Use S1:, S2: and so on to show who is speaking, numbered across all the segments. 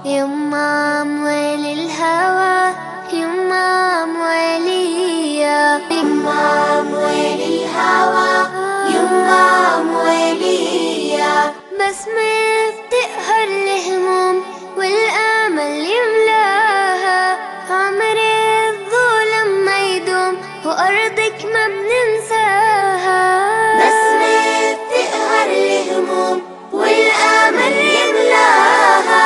S1: يما أموال الهوى، يما أموالية، يما أموال الهوى، يما أموالية. بسمة بتقهر الهموم والأمل يملاها، عمري الظلم ما يدوم وأرضك ما بننساها. بسمة بتقهر الهموم والأمل يملاها،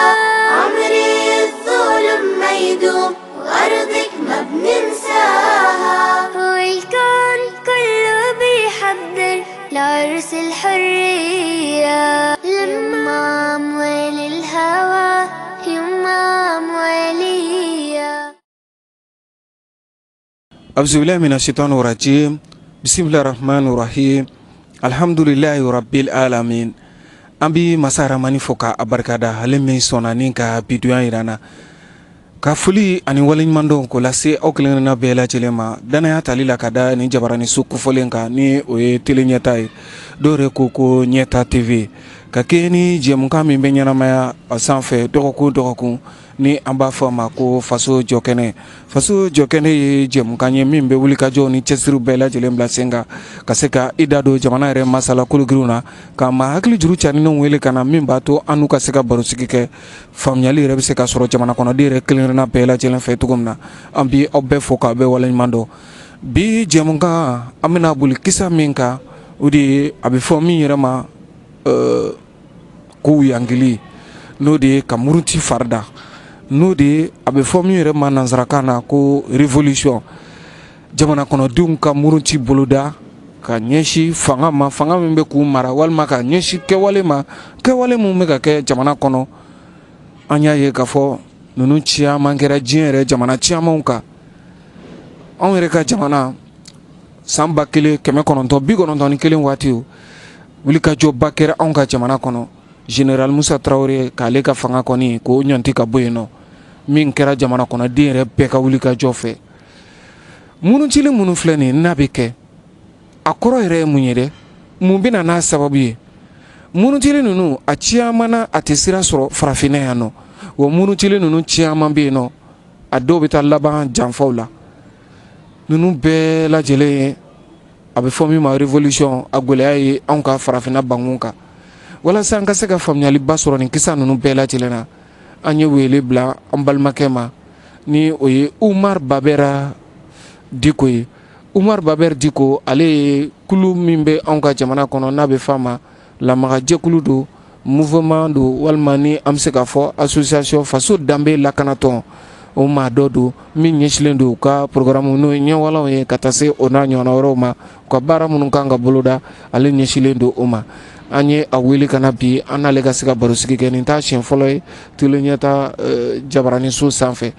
S1: عمري الظلم ما يدوم وأرضك ما بننساها. والكون كله بيحضر لعرس الحرية، لما أموال الهوى، يما أموالية.
S2: أعوذ بالله من الشيطان الرجيم. بسم الله الرحمن الرحيم. الحمد لله رب العالمين. Ambi masara mani foka abarkada haleme sonani ka biduya irana ka fuli ani walin mando ko lase oklen na bela jelema dana ya talila kada ni jabarani suku folenka ni oye telenyata dore ko nyeta tv ka keni jemuka min be nyanama sanfɛ dɔgɔkun ni an b'a fɔ ma ko faso jɔkɛnɛ ye jɛmukan ye min bɛ wuli kajɔ ni cɛsiriw bɛɛ lajɛlen bila sen kan ka se ka i da don jamana yɛrɛ masala kologirinw na ka ma hakili juru carinenw wele ka na min b'a to an n'u ka se ka barosigi kɛ faamuyali yɛrɛ bɛ se ka sɔrɔ jamana kɔnɔden yɛrɛ kelenkelenna bɛɛ lajɛlen fɛ cogo min na an bi aw bɛɛ fo k'aw bɛɛ waleɲuman dɔn. Bi jɛmukan an bɛna boli kisa min kan o de ye a bɛ fɔ min yɛrɛ ma ko wuyangili n'o de ye ka muruti farida, n'o de ye a bɛ fɔ min yɛrɛ ma nanzarakan na ko révolution. Jamana kɔnɔdenw ka muruti boloda ka ɲɛsin fanga ma, fanga min bɛ k'u mara, walima ka ɲɛsin kɛwale ma, kɛwale min bɛ ka kɛ jamana kɔnɔ. An y'a ye k'a fɔ ninnu caman kɛra diɲɛ yɛrɛ jamana camanw kan. Anw yɛrɛ ka jamana san 1991 waati o wulikajɔba kɛra anw ka jamana kɔnɔ. Général Musa Traoré k'ale ka fanga kɔni k'o ɲɔnti ka bɔ yen nɔ, min kɛra jamana kɔnɔden yɛrɛ bɛɛ ka wulikajɔ fɛ. Murucili minnu filɛ nin ye n'a bɛ kɛ, a kɔrɔ yɛrɛ ye mun ye dɛ? Mun bɛ na n'a sababu ye? Murucili ninnu a caman na a tɛ sira sɔrɔ farafinna yan nɔ, wa murucili ninnu caman bɛ yen nɔ a dɔw bɛ taa laban janfaw la. Ninnu bɛɛ lajɛlen ye a bɛ fɔ min ma révolution, a gɛlɛya ye anw ka farafinna bankun kan. Walasa an ka se ka faamuyaliba sɔrɔ nin kisa ninnu bɛɛ lajɛlen na, an ye wele bila an balimakɛ ma ni o ye Umar Babɛra Diko ye. Umar Babɛra Diko ale ye kulu min bɛ anw ka jamana kɔnɔ n'a bɛ f'a ma lamagajɛkulu don, mouvement don, walima ni an bɛ se k'a fɔ association faso danbe lakanatɔn. O maa dɔ don min ɲɛsilen don u ka programme n'o ye ɲɛwalaw ye ka taa se o n'a ɲɔgɔnna wɛrɛw ma, u ka baara minnu kan ka boloda ale ɲɛsilen don o ma. An ye a wele ka na bi an n'ale ka se ka barosigi kɛ, nin t'a siɲɛ fɔlɔ ye teleɲɛta jabarani so sanfɛ.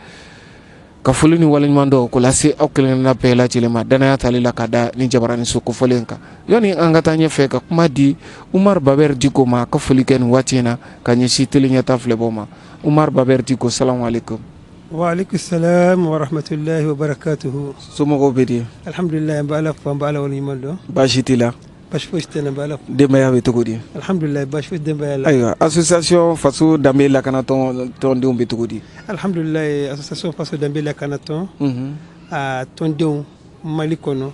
S2: Ka foli ni waleɲuman dɔn ko lase aw kelenkelenna bɛɛ lajɛlen ma, danaya t'ale la ka da ni jabarani so kofɔlen kan. Yani an ka taa ɲɛfɛ ka kuma di Umar Babɛra Diko ma ka foli kɛ nin waati in na ka ɲɛsin teleɲɛta filɛbɔ ma. Umar Babɛra Diko, salamu alaikum.
S3: Wa alaikum salam wa rahmatullahi wa barakatuhu.
S2: Somɔgɔw bɛ di?
S3: Alhamdulillah, n bɛ Ala fo, n bɛ Ala waleɲuman dɔn.
S2: Baasi t'i la?
S3: Baasi fosi tɛ n na, n bɛ Ala fo.
S2: Denbaya bɛ cogo di?
S3: Alhamdulillah, baasi fosi denbaya la.
S2: Ayiwa, association faso danbe lakanatɔndenw bɛ cogo di?
S3: Alhamdulillah, association faso danbe lakanatɔn a tɔndenw Mali kɔnɔ,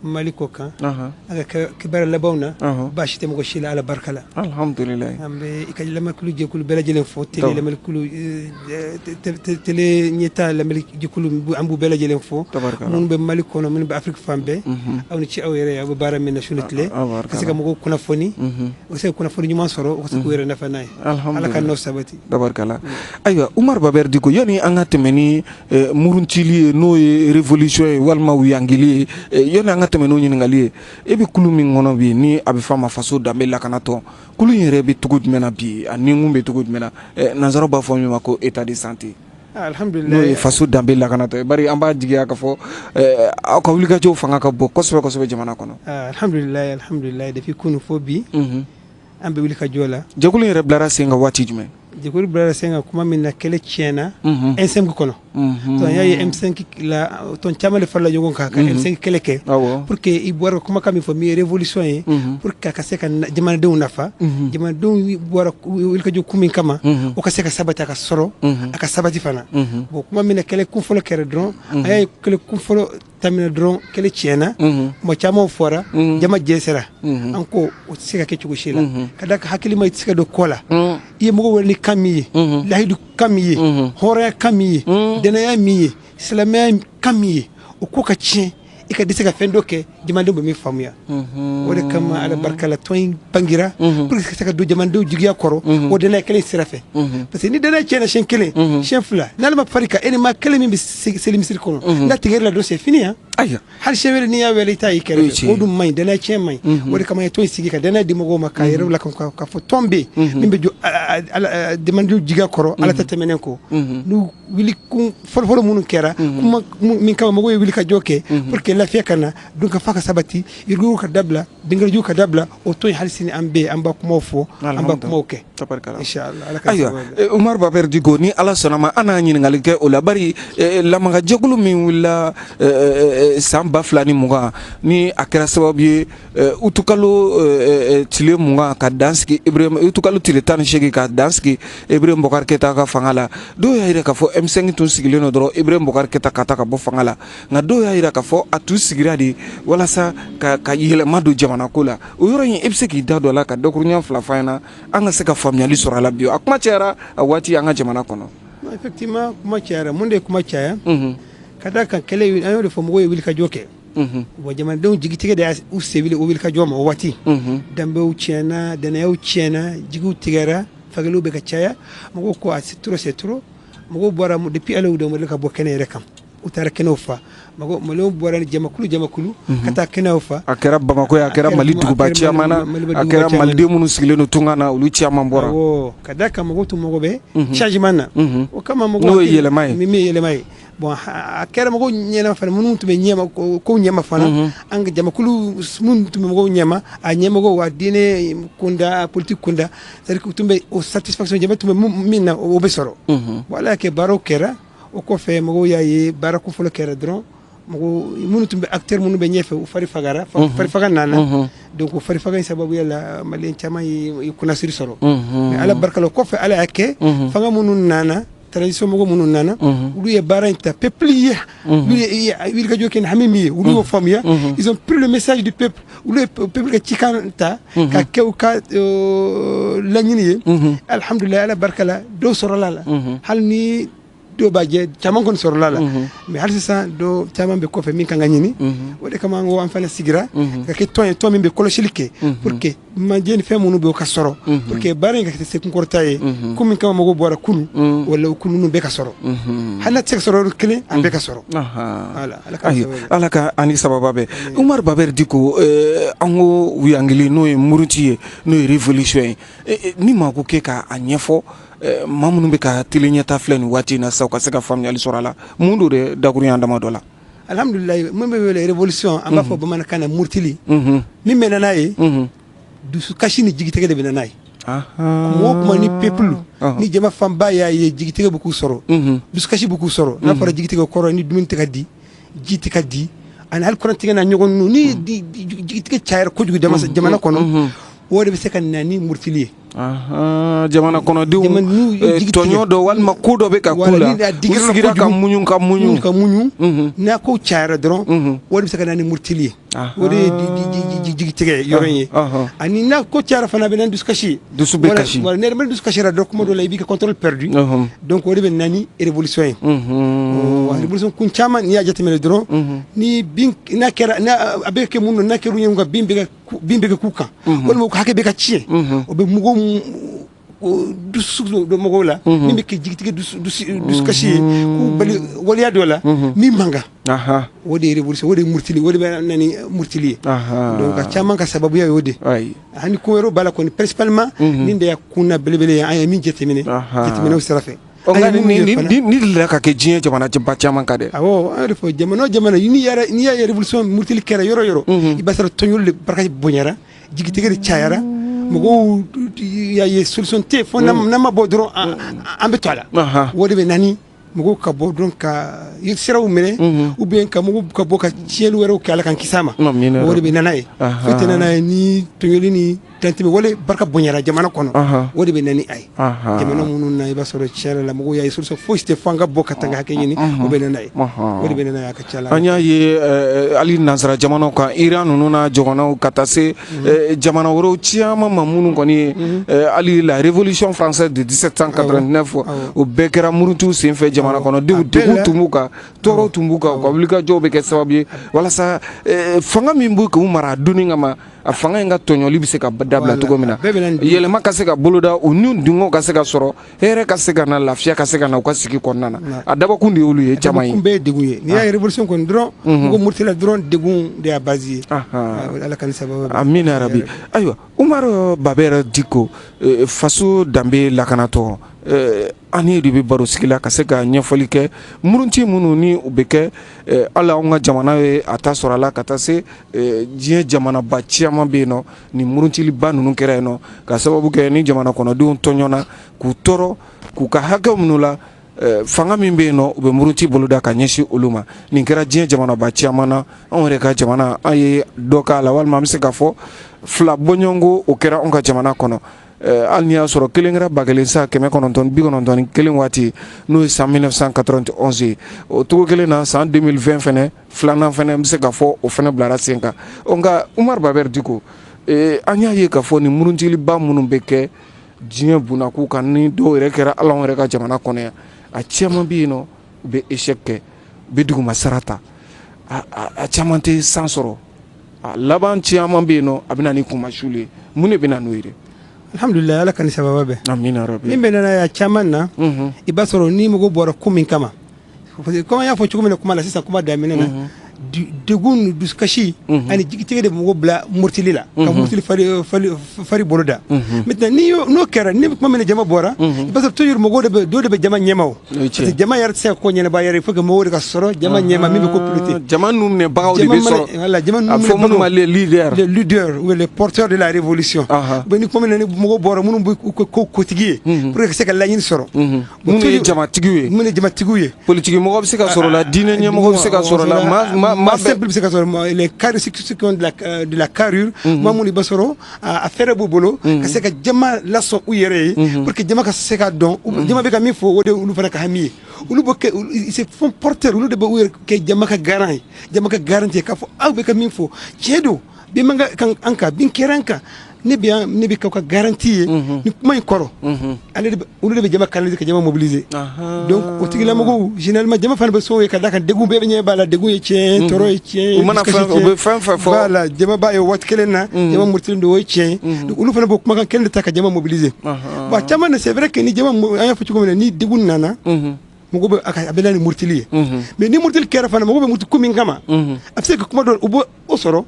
S3: Mali kɔ kan, an ka kibaruya labanw na, baasi tɛ mɔgɔ si la, Ala barika la.
S2: Alhamdulillah.
S3: An bɛ i ka lamɛnnikɛlaw jɛkulu bɛɛ lajɛlen fo, télé ɲɛtaa lamɛnnikɛlaw an b'u bɛɛ lajɛlen fo, minnu bɛ Mali kɔnɔ, minnu bɛ Afiriki fan bɛɛ, aw ni ce aw yɛrɛ, aw bɛ baara min na su ni tile, ka se ka mɔgɔw kunnafoni, u ka se ka kunnafoni ɲuman sɔrɔ, u ka se k'u yɛrɛ nafa n'a ye. Ala ka n'aw sabati.
S2: Tabarikala. Ayiwa, Umar Babɛra Diko, yani an ka tɛmɛ ni murucili ye n'o ye révolution ye walima wuyangili ye, yani an ka tɛmɛ n'o ɲininkali ye, e bɛ kulu min kɔnɔ bi ni a bɛ f'a ma faso danbe lakanatɔn, kulu in yɛrɛ bɛ cogo jumɛn na bi, a ni mun bɛ cogo jumɛn na? Nanzaraw b'a fɔ min ma ko état de santé.
S3: Alhamdulillah,
S2: n'o ye faso danbe lakanatɔ ye, bari an b'a jigiya k'a fɔ aw ka wulikajɔw fanga ka bon kosɛbɛ kosɛbɛ jamana kɔnɔ.
S3: Alhamdulillah, depuis kunu fo bi an bɛ wulikajɔ la.
S2: Jɛkulu in yɛrɛ bilara sen kan waati jumɛn?
S3: jikuri brother senga kuma min na kele chena M5 kono to yayi M5 la ton chamale falla jogon ka M5 kele ke pour que i bor kuma kam fo mi révolution yi pour que ka seka jamana de nafa jamana de bor wil ka jokumi kama o ka seka sabata ka soro aka sabati fana bo kuma min na kele ku folo kere dron ay kele ku folo tamina dron kele chena mo chamo fora jama jesera anko o seka ke chugo shila kada ka hakili mai seka do kola iye mo woni kamiye lahidu kamiye hore kamiye denaya miye islamaya kamiye o ko ka cin ika dise ka fendo ke jamande bo mi famuya wode kama ala barkala toin bangira pour que saka do jamande jugiya koro o dena kele sirafe parce que ni dena cena chen kele chen fula nalma farika ene ma kele mi selim sir kono na tigere la do c'est fini hein aya hal shewel ni ya wele tay kere o dum may dena chen may wode kama toin sigi ka dena di mogo ma ka yero la ka fo tombe mimbe jo demande jugiya koro ala tatemenen ko nu wili ku folo munu kera kuma min kama mogo wili ka joke pour que la fiakana donc faka sabati irgu ka dabla dingal ju ka dabla o toy halsini ambe amba ko mofo amba ko moke tabarkala inshallah
S2: aywa Umar Baber Digo ni ala sonama ana nyin ngal ke o la bari la manga joglu min wala samba flani muga ni akira sababu utukalo tile muga ka danski Ibrahim utukalo tile tan shegi ka danski Ibrahim Bokar Keta ka fangala do ya ira ka fo M5 tun sigileno doro Ibrahim Bokar Keta kata ka bo fangala na do ya ira ka fo atu sigiradi wala sa ka yele madu jamana kula o yoro yin ibse ki dado la ka dokurunya fla fayna anga se ka famiyali sura la bio akuma tiara awati anga jamana kono
S3: effectivement kuma tiara munde kuma tiaya kada kan kele ayo de fomo wil ka joke bo jamana don jigi tige da u sevile o wil ka joma o wati dambe u tiena dana u tiena jigu tigara fagalo be ka tiaya mo ko setro mo bora mo depuis alaw do mo ka bo kene rekam utara kenofa mago malo borani jamakulu kata kenofa
S2: akera bamako ya akera mali duguba chiamana akera malde munu sigileno tungana ulu chiama mbora
S3: o kadaka mago to mago be changement o kama mago
S2: no yele mai
S3: mimi yele mai bon akera mago nyema fa munu to be nyema ko nyema fana anga jamakulu munu to mago nyema a nyema go wa dine kunda politique kunda c'est que tumbe o satisfaction jema tumbe minna o be soro wala ke barokera o ko fe mago yayi baraku folo kera dron mago munu tumbe acteur munu be nyefe o fari fagara fari fagana nana donc o fari fagana sababu yalla malen chama yi kuna siri soro mais ala barkalo ko fe ala ake fanga munu nana tradition mago munu nana ulu ye baranta peuplier ulu ye ka joken hamimi ulu o famia ils ont pris le message du peuple ulu le peuple ka chikanta ka kewka lagnini alhamdulillah ala barkala do soro lala halni do baje chaman kon sor lala mais halsi sa do chaman be ko fe min kanga nyini wode kama ngo am fana sigira ka ke to min be koloshilike pour que ma jeni fe munu be ka soro pour que bare nga se kun kortaye ko min kama mo bora kunu wala kunu no be ka soro hana tek soro kle am be ka soro
S2: ala ala ka ani sababa be Umar Baber Digo ango wiangili no muruti no revolution ni ma ko ke ka anyefo mamunu be ka tilinya ta fleni wati na sa ka seka famiyali sorala mundu de daguru yanda madola
S3: alhamdulillah mo be wele revolution amba fo bamana kana murtili mi menana yi du su kashini jigitege de benana yi mo kuma ni peuple ni jama famba ya ye jigitege bu ku soro du su kashi bu ku soro na fara jigitege koro ni dumin tekadi jitikadi an hal kuran tigana nyogon ni jigitege chayar ko jugu jamana kono wode be seka nani murtili
S2: jamana kono diu tonyo do wal makudo be ka kula usigira ka munyu na ko chaara dron wodi saka nani murtili wodi jigitege yorenye ani na ko chaara fana be nan duskashi wala ne be duskashi ra do ko do lay bi ka contrôle perdu donc wodi be nani révolution wa révolution kun chama ni ya jatemele dron ni bin na kera na abeke munno na keru nyunga bimbe ka kuka wala mo hake be ka chie o be mugo du suglo do mogola mi be jigitike du kashi ku bali waliya dola mi manga wodi révolution wodi murtili wodi nani murtili donc chama ka sababu ya wodi hani ko wero bala ko principalement ninde ya kuna belebele ya mi jetemine usrafe ni la ka ke jien jamana jamba chama ka de
S3: arifo jamano ni ya révolution murtili kera yoro ibasara tonyol le barka bonyara jigitike de chayara mɔgɔw y'a ye solution tɛ fo n'an ma bɔ dɔrɔn an bɛ to a la o de bɛ nani mɔgɔw ka bɔ dɔrɔn ka siraw minɛ ou bien ka mɔgɔw ka bɔ ka tiɲɛli wɛrɛw kɛ Ala kan kisi a ma o de bɛ nana ye foyi tɛ nana ye ni tɔɲɔli ni tantɛmɛ wale barika bonyara jamana kɔnɔ o de bɛ nani a ye jamana minnu na i b'a sɔrɔ tiɲɛ la mɔgɔw y'a ye solution foyi tɛ fo an ka bɔ ka taa hakɛ ɲini o bɛ nana ye o de bɛ nana ye a ka ca la
S2: an y'a ye hali nansara jamanaw kan Iran ninnu n'a ɲɔgɔnnaw ka taa se jamana wɛrɛw caman ma minnu kɔni ye hali la révolution française de 1789 o bɛɛ kɛra murutiw senfɛ jamana kɔnɔdenw degun tun b'u kan tɔɔrɔ tun b'u kan u ka wulikajɔw bɛ kɛ sababu ye walasa fanga min b'u k'u mara a donni kama a fanga in ka tɔɲɔli bɛ se ka dabila cogo min na yɛlɛma ka se ka boloda u ni dungo ka se ka sɔrɔ hɛrɛ ka se ka na lafiya ka se ka na u ka sigi kɔnɔna na a dabɔkun de y'olu ye caman ye
S3: kun bɛɛ ye degun ye n'i y'a ye révolution kɔni dɔrɔn mɔgɔ muritila dɔrɔn degun de y'a base ye Ala ka ni sababu
S2: amina yarabi ayiwa Umaru Babɛr Diko faso danbe lakanatɔ ani de bɛ baro sigi la ka se ka ɲɛfɔli kɛ murunci minnu ni u bɛ kɛ ala anw ka jamana ye a ta sɔrɔ a la ka taa se diɲɛ jamanaba caman bɛ yen nɔ ni murunciliba ninnu kɛra yen nɔ ka sababu kɛ ni jamana kɔnɔdenw tɔɲɔna k'u tɔɔrɔ k'u ka hakɛw minnu la fanga min bɛ yen nɔ u bɛ muruci boloda ka ɲɛsin olu ma nin kɛra diɲɛ jamanaba caman na anw yɛrɛ ka jamana an ye dɔ k'a la walima an bɛ se ka fɔ fila bɔɲɔgɔnko o kɛra anw ka jamana kɔnɔ hali n'i y'a sɔrɔ kelen kɛra 1991 waati n'o ye san 1991 ye o cogo kelen na san 2020 fɛnɛ filanan fɛnɛ bɛ se ka fɔ o fɛnɛ bilara sen kan nka Umaru Babɛr Diko an y'a ye k'a fɔ ni murunciliba minnu bɛ kɛ diɲɛ bunakun kan ni dɔw yɛrɛ kɛra ala yɛrɛ ka jamana kɔnɔ yan a caman bɛ yen nɔ u bɛ échec kɛ u bɛ duguma sara ta a caman tɛ san sɔrɔ a laban caman bɛ yen nɔ a bɛ na ni kumasiw ye mun de bɛ na n'o ye
S3: alhamdulillah Ala ka ni sababa bɛɛ
S2: amina rabi
S3: min bɛ nana ya caman na i b'a sɔrɔ ni mɔgɔ bɔra ko min kama parce que comme an y'a fɔ cogo min na kuma la sisan kuma daminɛ na degun dusukasi ani jigitigɛ de mɔgɔ bila murutili la ka murutili fari bolo da maintenant n'o kɛra ni kuma min jama bɔra i b'a sɔrɔ toujours mɔgɔw dɔ de bɛ jama ɲɛma o parce que jama yɛrɛ tɛ se ka ko ɲɛnabɔ yɛrɛ il faut que mɔgɔw de ka sɔrɔ jama ɲɛma min bɛ ko piloter
S2: jama ninnu minɛbagaw de bɛ sɔrɔ a fɔ minnu ma les
S3: leaders ou les porteurs de la révolution ni kuma min ni mɔgɔw bɔra minnu bɛ ko kotigi ye pour que ka se ka laɲini sɔrɔ
S2: minnu ye jamatigiw ye
S3: minnu ye jamatigiw ye
S2: politique mɔgɔ bɛ se ka sɔrɔ la diinɛ ɲɛmɔgɔ bɛ se ka sɔrɔ la
S3: ma simple bɛ se ka sɔrɔ les carrures ceux qui ont de la carrure maa minnu b'a sɔrɔ a fɛɛrɛ b'u bolo ka se ka jama lasɔn u yɛrɛ ye pour que jama ka se ka dɔn jama bɛ ka min fɔ o de olu fana ka hami ye olu bɛ kɛ c'est fond porteur olu de bɛ u yɛrɛ kɛ jama ka garant ye jama ka garantie k'a fɔ aw bɛ ka min fɔ tiɲɛ don bin man kan an kan bin kɛra an kan ne bɛ k'aw ka garantie ye ni kuma in kɔrɔ olu de bɛ jama canaliser ka jama mobiliser donc o tigilamɔgɔw généralement jama fana bɛ sɔn ye ka da kan degun bɛɛ bɛ ɲɛ b'a la degun ye tiɲɛ tɔɔrɔ ye tiɲɛ
S2: u mana fɛn o bɛ fɛn fɛn fɔ
S3: voilà jama b'a ye waati kelen na jama murutilen don o ye tiɲɛ donc olu fana bɛ kumakan kelen de ta ka jama mobiliser bon caman na c'est vrai que ni jama an y'a fɔ cogo min na ni degun nana mɔgɔ bɛ a bɛ na ni murutili ye mais ni murutili kɛra fana mɔgɔ bɛ muruti ko min kama a bɛ se ka kuma dɔ u b'o sɔrɔ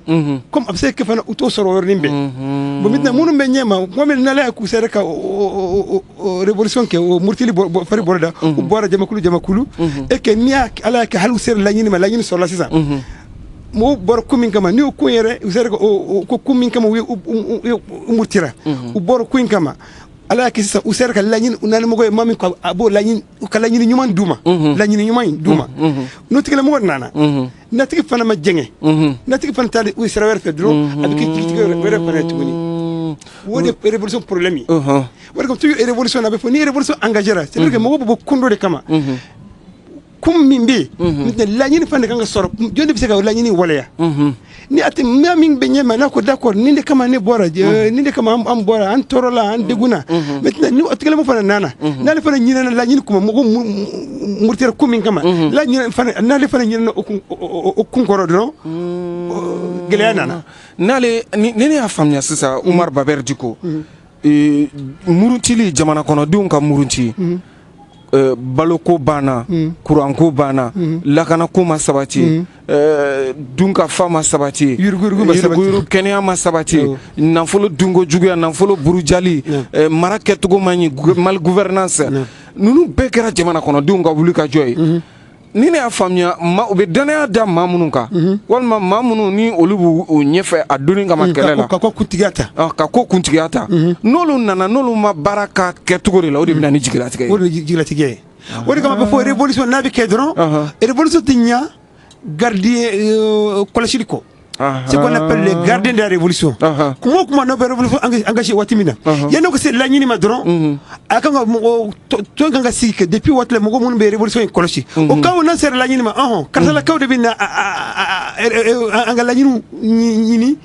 S3: comme a bɛ se ka fana u t'o sɔrɔ yɔrɔnin bɛɛ bon maintenant minnu bɛ ɲɛma kuma min n'ala y'a k'u sera ka révolution kɛ o murutili fari bɔra da u bɔra jamakulu et que ni ala y'a kɛ hali u sera laɲini ma laɲini sɔrɔla sisan mɔgɔw bɔra ko min kama ni o ko yɛrɛ u sera ka ko min kama u murutira u bɔra ko in kama ala y'a kɛ sisan u sera ka laɲini u naani mɔgɔ ye maa min a b'o laɲini u ka laɲini ɲuman d'u ma laɲini ɲuman in d'u ma n'o tigilamɔgɔ nana natigi fana ma jɛngɛ natigi fana taali u sira wɛrɛ fɛ dɔrɔn a bɛ kɛ tigitigi wɛrɛ fana ye tuguni o de ye révolution problème ye o de kama toujours révolution na a bɛ fɔ ni révolution engagera c'est à dire que mɔgɔw bɛ bɔ kun dɔ de kama kun min bɛ yen laɲini fana de kan ka sɔrɔ jɔn de bɛ se ka laɲini waleya ni a tɛ maa min bɛ ɲɛma n'a ko d'accord nin de kama ne bɔra nin de kama an bɔra an tɔɔrɔla an degunna maintenant ni o tigilamɔgɔ fana nana n'ale fana ɲinɛna laɲini kuma mɔgɔ murutira ko min kama n'ale fana ɲinɛna o kun kɔrɔ dɔrɔn gɛlɛya nana
S2: n'ale ni ne y'a faamuya sisan Umaru Babɛr Diko murutili jamana kɔnɔdenw ka muruti baloko banna kuranko banna lakanako ma sabati dunkafa ma sabati yuruguyurugu kɛnɛya ma sabati nafolo dunko juguya nafolo burujali mara kɛcogo man ɲi mal gouvernance ninnu bɛɛ kɛra jamana kɔnɔdenw ka wuli ka jɔ ye ni ne y'a faamuya u bɛ danaya da maa minnu kan walima maa minnu ni olu b'u ɲɛfɛ a donni kama kɛlɛ la
S3: ka ko kuntigiya ta
S2: ka ko kuntigiya ta n'olu nana n'olu ma baara ka kɛcogo de la o de bɛ na ni jigilatigɛ ye
S3: o de ye jigilatigɛ ye o de kama bɛ fɔ révolution n'a bɛ kɛ dɔrɔn révolution tɛ ɲa gardien kɔlɔsili kɔ c'est qu'on appelle les gardiens de la révolution comment n'a pas révolution engagé waati min na yan'o ka se laɲini ma dɔrɔn a kan ka mɔgɔ tɔn kan ka sigi kɛ depuis waati la mɔgɔ minnu bɛ révolution in kɔlɔsi o cas n'a sera laɲini ma karisalakaw de bɛ na an ka laɲiniw ɲini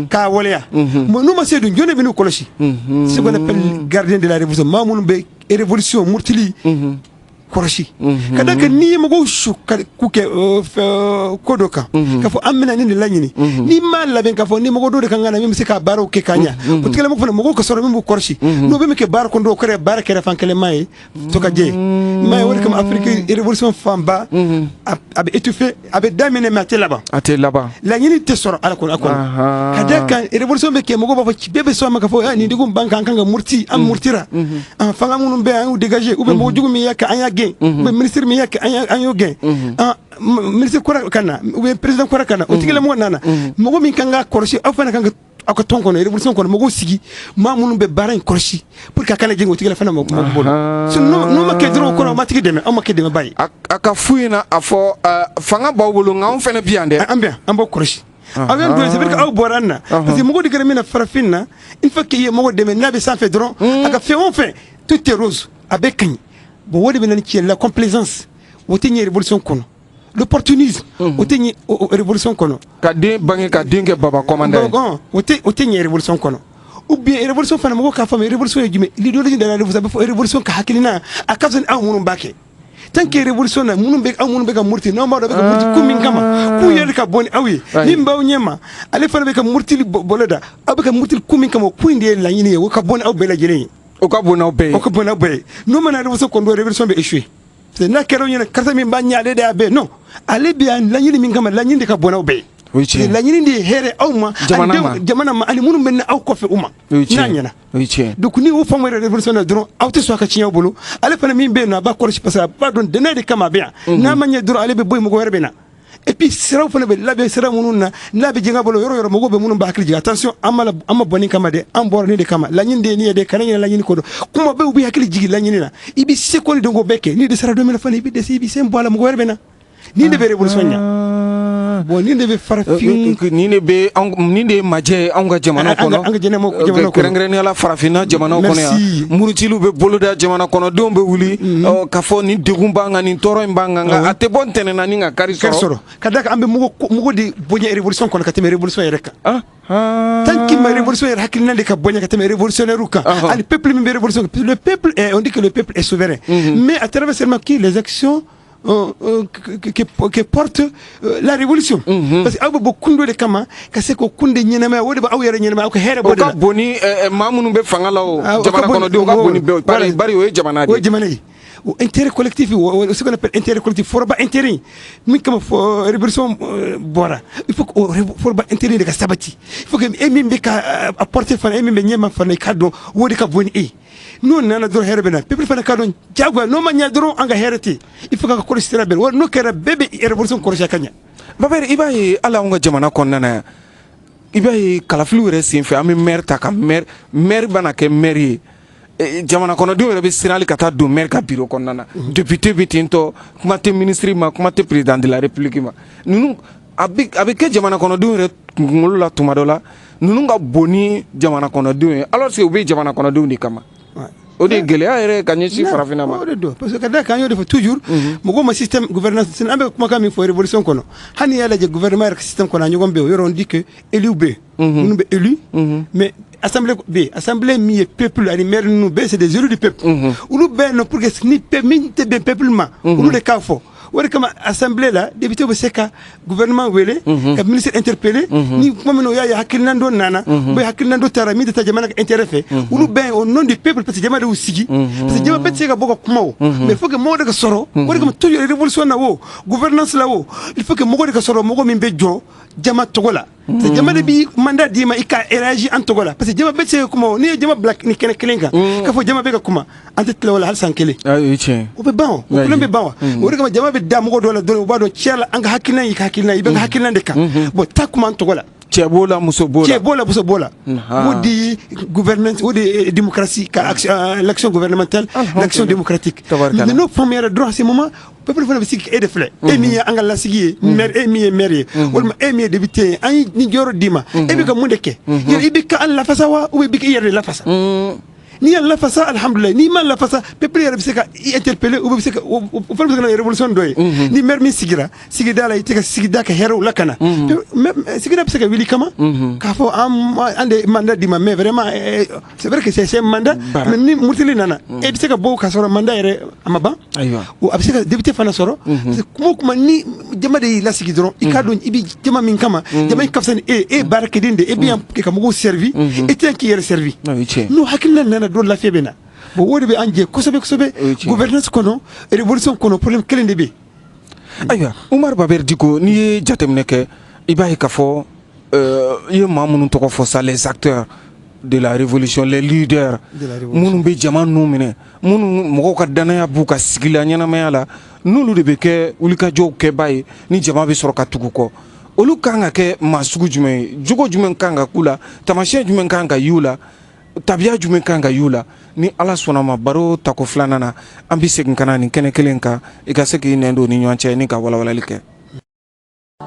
S3: k'a waleya mais n'u ma se dun jɔn de bɛ n'u kɔlɔsi c'est qu'on appelle gardien de la révolution maa minnu bɛ révolution murtili kɔrɔsi ka da kɛ n'i ye mɔgɔw su k'u kɛ ko dɔ kan k'a fɔ an bɛna nin de laɲini n'i m'a labɛn k'a fɔ ni mɔgɔ dɔ de kan ka na min bɛ se ka baaraw kɛ ka ɲɛ o tigilamɔgɔ fana mɔgɔw ka sɔrɔ min b'u kɔrɔsi n'o bɛ min kɛ baara kɔnɔ o kɛra baara kɛrɛfɛ kɛlɛma ye to ka jɛ ye m'a ye o de kama Afrique révolution fanba a bɛ étouffé a bɛ daminɛ mais a tɛ laban laɲini tɛ sɔrɔ ala kɔnɔ ka da kan révolution bɛ kɛ mɔgɔw b'a fɔ bɛɛ bɛ sɔn a ma k'a fɔ nin degun b'an kan an kan ka murti an murtira fanga minnu bɛ an y'u dégager ou bien mɔgɔ jugu min y'a kɛ an y'a ministre min y'a kɛ an y'o gɛn ministre kɔrɔ ka na ou bien président kɔrɔ ka na o tigilamɔgɔ nana mɔgɔ min kan ka kɔlɔsi aw fana kan ka aw ka tɔn kɔnɔ révolution kɔnɔ mɔgɔw sigi maa minnu bɛ baara in kɔlɔsi pour que a kana jɛn o tigila fana mɔgɔ bolo n'o ma kɛ dɔrɔn o kɔrɔ o ma tigi dɛmɛ aw ma kɛ dɛmɛba ye
S2: a ka f'u ɲɛna a fɔ fanga b'aw bolo nka anw fana bi yan dɛ
S3: an bɛ yan an b'aw kɔlɔsi aw bɛ don c'est vrai que aw bɔra an na parce que mɔgɔ de kɛra min na farafin na une fois que i ye mɔgɔ dɛmɛ n'a bɛ sanfɛ dɔrɔn a ka fɛn o fɛn tout est rose a bɛ kaɲi bon o de bɛ na ni tiɲɛ la complaisance o tɛ ɲɛ révolution kɔnɔ l'opportunisme o tɛ ɲɛ révolution kɔnɔ
S2: ka den bange ka den kɛ baba commandant ye
S3: o tɛ ɲɛ révolution kɔnɔ ou bien révolution fana mɔgɔw k'a faamu révolution ye jumɛn l'idéologie de la révolution a bɛ fɔ révolution ka hakilina a ka fisa ni aw minnu b'a kɛ tant que révolution na minnu bɛ ka murti n'aw b'a dɔn a bɛ ka murti ko min kama k'u yɛrɛ ka bɔ ni aw ye min b'aw ɲɛ ma ale fana bɛ ka murtili bɔlɔ da aw bɛ ka murtili ko min kama ko in de ye laɲini ye o ka bɔ ni aw bɛɛ lajɛlen ye
S2: o ka bon n'aw bɛɛ ye
S3: o ka bon n'aw bɛɛ ye n'o mana révolution kɔni révolution bɛ échouer parce que n'a kɛra o ɲɛna karisa min b'a ɲɛ ale de y'a bɛɛ non ale bɛ yan laɲini min kama laɲini de ka bon n'aw bɛɛ ye laɲini de ye hɛrɛ aw ma jamana ma ani minnu bɛ na aw kɔfɛ u ma n'a ɲɛna donc ni o fɛnw yɛrɛ révolution na dɔrɔn aw tɛ sɔn a ka tiɲɛ aw bolo ale fana min bɛ yen nɔ a b'a kɔlɔsi parce que a b'a dɔn dɛnɛ de kama a bɛ yan n'a ma ɲɛ dɔrɔn ale bɛ bɔ yen mɔgɔ wɛrɛ bɛ na et puis siraw fana bɛ labɛn sira minnu na n'a bɛ jɛngɛ bolo yɔrɔ yɔrɔ mɔgɔw bɛ minnu b'a hakili jigin attention an ma bɔ nin kama dɛ an bɔra nin de kama laɲini de ye nin ye dɛ kana ɲinɛ laɲini kɔ dɔn kuma bɛɛ u bɛ hakili jigin laɲini na i bɛ se ko ni dɔn k'o bɛɛ kɛ n'i dɛsɛra don min na fana i bɛ dɛsɛ i bɛ sen bɔ a la mɔgɔ wɛrɛ bɛ na nin de bɛ révolution ɲa bon nin de bɛ farafin
S2: nin de ye majɛ ye anw ka jamana kɔnɔ
S3: an ka jamana kɔnɔ
S2: kɛrɛnkɛrɛnnenya la farafinna jamanaw kɔnɔ yan murutiliw bɛ boloda jamana kɔnɔdenw bɛ wuli k'a fɔ nin degun b'an kan nin tɔɔrɔ in b'an kan nka a tɛ bɔ ntɛnɛnna ni ka kari sɔrɔ
S3: ka da kan an bɛ mugu de bonya révolution kɔnɔ ka tɛmɛ révolution yɛrɛ kan tant qu'il ma révolution yɛrɛ hakilina de ka bonya ka tɛmɛ révolutionnaire kan ani peuple min bɛ révolution le peuple on dit que le peuple est souverain mais à travers seulement qui les actions qui porte la révolution parce que aw bɛ bɔ kundo de kama ka se ko kunde ɲɛnamaya o de b'aw yɛrɛ ɲɛnamaya aw ka hɛrɛ bɔ de la
S2: o ka bon ni maa minnu bɛ fanga la o jamana kɔnɔdenw ka bon ni bɛɛ bari o ye jamana de ye
S3: o ye jamana ye o intérêt collectif ce qu'on appelle intérêt collectif foroba intérêt min kama fɔ révolution bɔra il faut que foroba intérêt de ka sabati il faut que e min bɛ ka apporter fana e min bɛ ɲɛma fana i ka dɔn o de ka bon ni e n'o nana dɔrɔn hɛrɛ bɛ na peuple fana ka dɔn jagoya n'o ma ɲɛ dɔrɔn an ka hɛrɛ tɛ il faut ka kɔlɔsi sira bɛɛ wa n'o kɛra bɛɛ bɛ révolution kɔlɔsi a ka ɲɛ
S2: Babɛri i b'a ye hali anw ka jamana kɔnɔna na yan i b'a ye kalafiliw yɛrɛ senfɛ an bɛ maire ta ka maire bɛna kɛ maire ye jamana kɔnɔdenw yɛrɛ bɛ siran hali ka taa don maire ka bureau kɔnɔna na député bɛ ten tɔ kuma tɛ ministre ma kuma tɛ président de la république ma ninnu a bɛ kɛ jamana kɔnɔdenw yɛrɛ kunkolo la tuma dɔ la ninnu ka bon ni jamana kɔnɔdenw ye alors que u bɛ jamana kɔnɔdenw de kama o de gɛlɛya yɛrɛ ka ɲɛsin farafinna ma
S3: o de don parce que ka da kan y'o de fɔ toujours mɔgɔw ma système gouvernance an bɛ kumakan min fɔ révolution kɔnɔ hali n'i y'a lajɛ gouvernement yɛrɛ ka système kɔnɔ a ɲɔgɔn bɛ yen o yɔrɔ on dit que élu bɛ yen minnu bɛ élu mais assemblée bɛ yen assemblée min ye peuple ani maire ninnu bɛɛ c'est des élus du peuple olu bɛɛ yen nɔ pour que ni min tɛ bɛn peuple ma olu de k'a fɔ o de kama assemblée la député bɛ se ka gouvernement wele ka ministre interpellé ni kuma min na o y'a ye hakilina dɔ nana ou bien hakilina dɔ taara min tɛ taa jamana ka intérêt fɛ olu bɛɛ au nom du peuple parce que jama de y'u sigi parce que jama bɛɛ tɛ se ka bɔ ka kuma o mais il faut que mɔgɔ de ka sɔrɔ o de kama toujours révolution na o gouvernance la o il faut que mɔgɔ de ka sɔrɔ mɔgɔ min bɛ jɔ jama tɔgɔ la c'est jama de bi mandat di ma ika élargi en togola parce que jama be se kuma ni jama black ni kene kelenga ka fo jama be ka kuma ante tele wala hal sankele o be ban o problème be ban o rega jama be da mo do la do ba do ciela anga hakilna yi hakilna yi be hakilna de ka bo takuma en togola
S2: Bola muso bola
S3: wodi gouvernement wodi démocratie ka l'action gouvernementale l'action démocratique mais nos premiers droits c'est moment peuple fana bisiki e de flé e mi anga la sigi maire e mi maire wala e mi député ay ni joro dima e bi ka mundeke yer e bi ka alla fasawa ou bi ka yer la fasa ni alla fasa alhamdulillah ni man la fasa peuple yer bisika interpeller ou bisika ou fa bisika révolution doy ni maire mi sigira sigi dala ite sigi daka hero lakana même sigi da bisika wili kama ka fo am ande mandat dima mais vraiment c'est vrai que c'est un mandat mais ni murtili nana e bisika bo ka soro mandat yere amaba
S2: aywa
S3: ou bisika député fana soro kuma ni jama de la sigi dron ikado ibi jama min kama jama kafsan e barakidinde e bien ke kamugo servi et tiens qui est servi nous hakilna nana do la febena bo wodi be anje kosobe gouvernance kono révolution kono problème kelende be
S2: aywa Oumar Baber Dicko ni jatemne ke ibahi ka fo ye mamunu to ko fo ça les acteurs de la révolution les leaders munu be jama nu mine munu mo ko danaya bu ka sigila nyana mayala nulu de be ke ulika jow ke bay ni jama be soro ka tugu ko olu kanga ke masugu jume jugo jume kanga kula tamashe jume kanga yula tabiya jume kanga yula ni ala sona ma baro tako flanana ambi segin kana ni kene kelenka ikaseki nendo ni nyanche ni ka wala wala like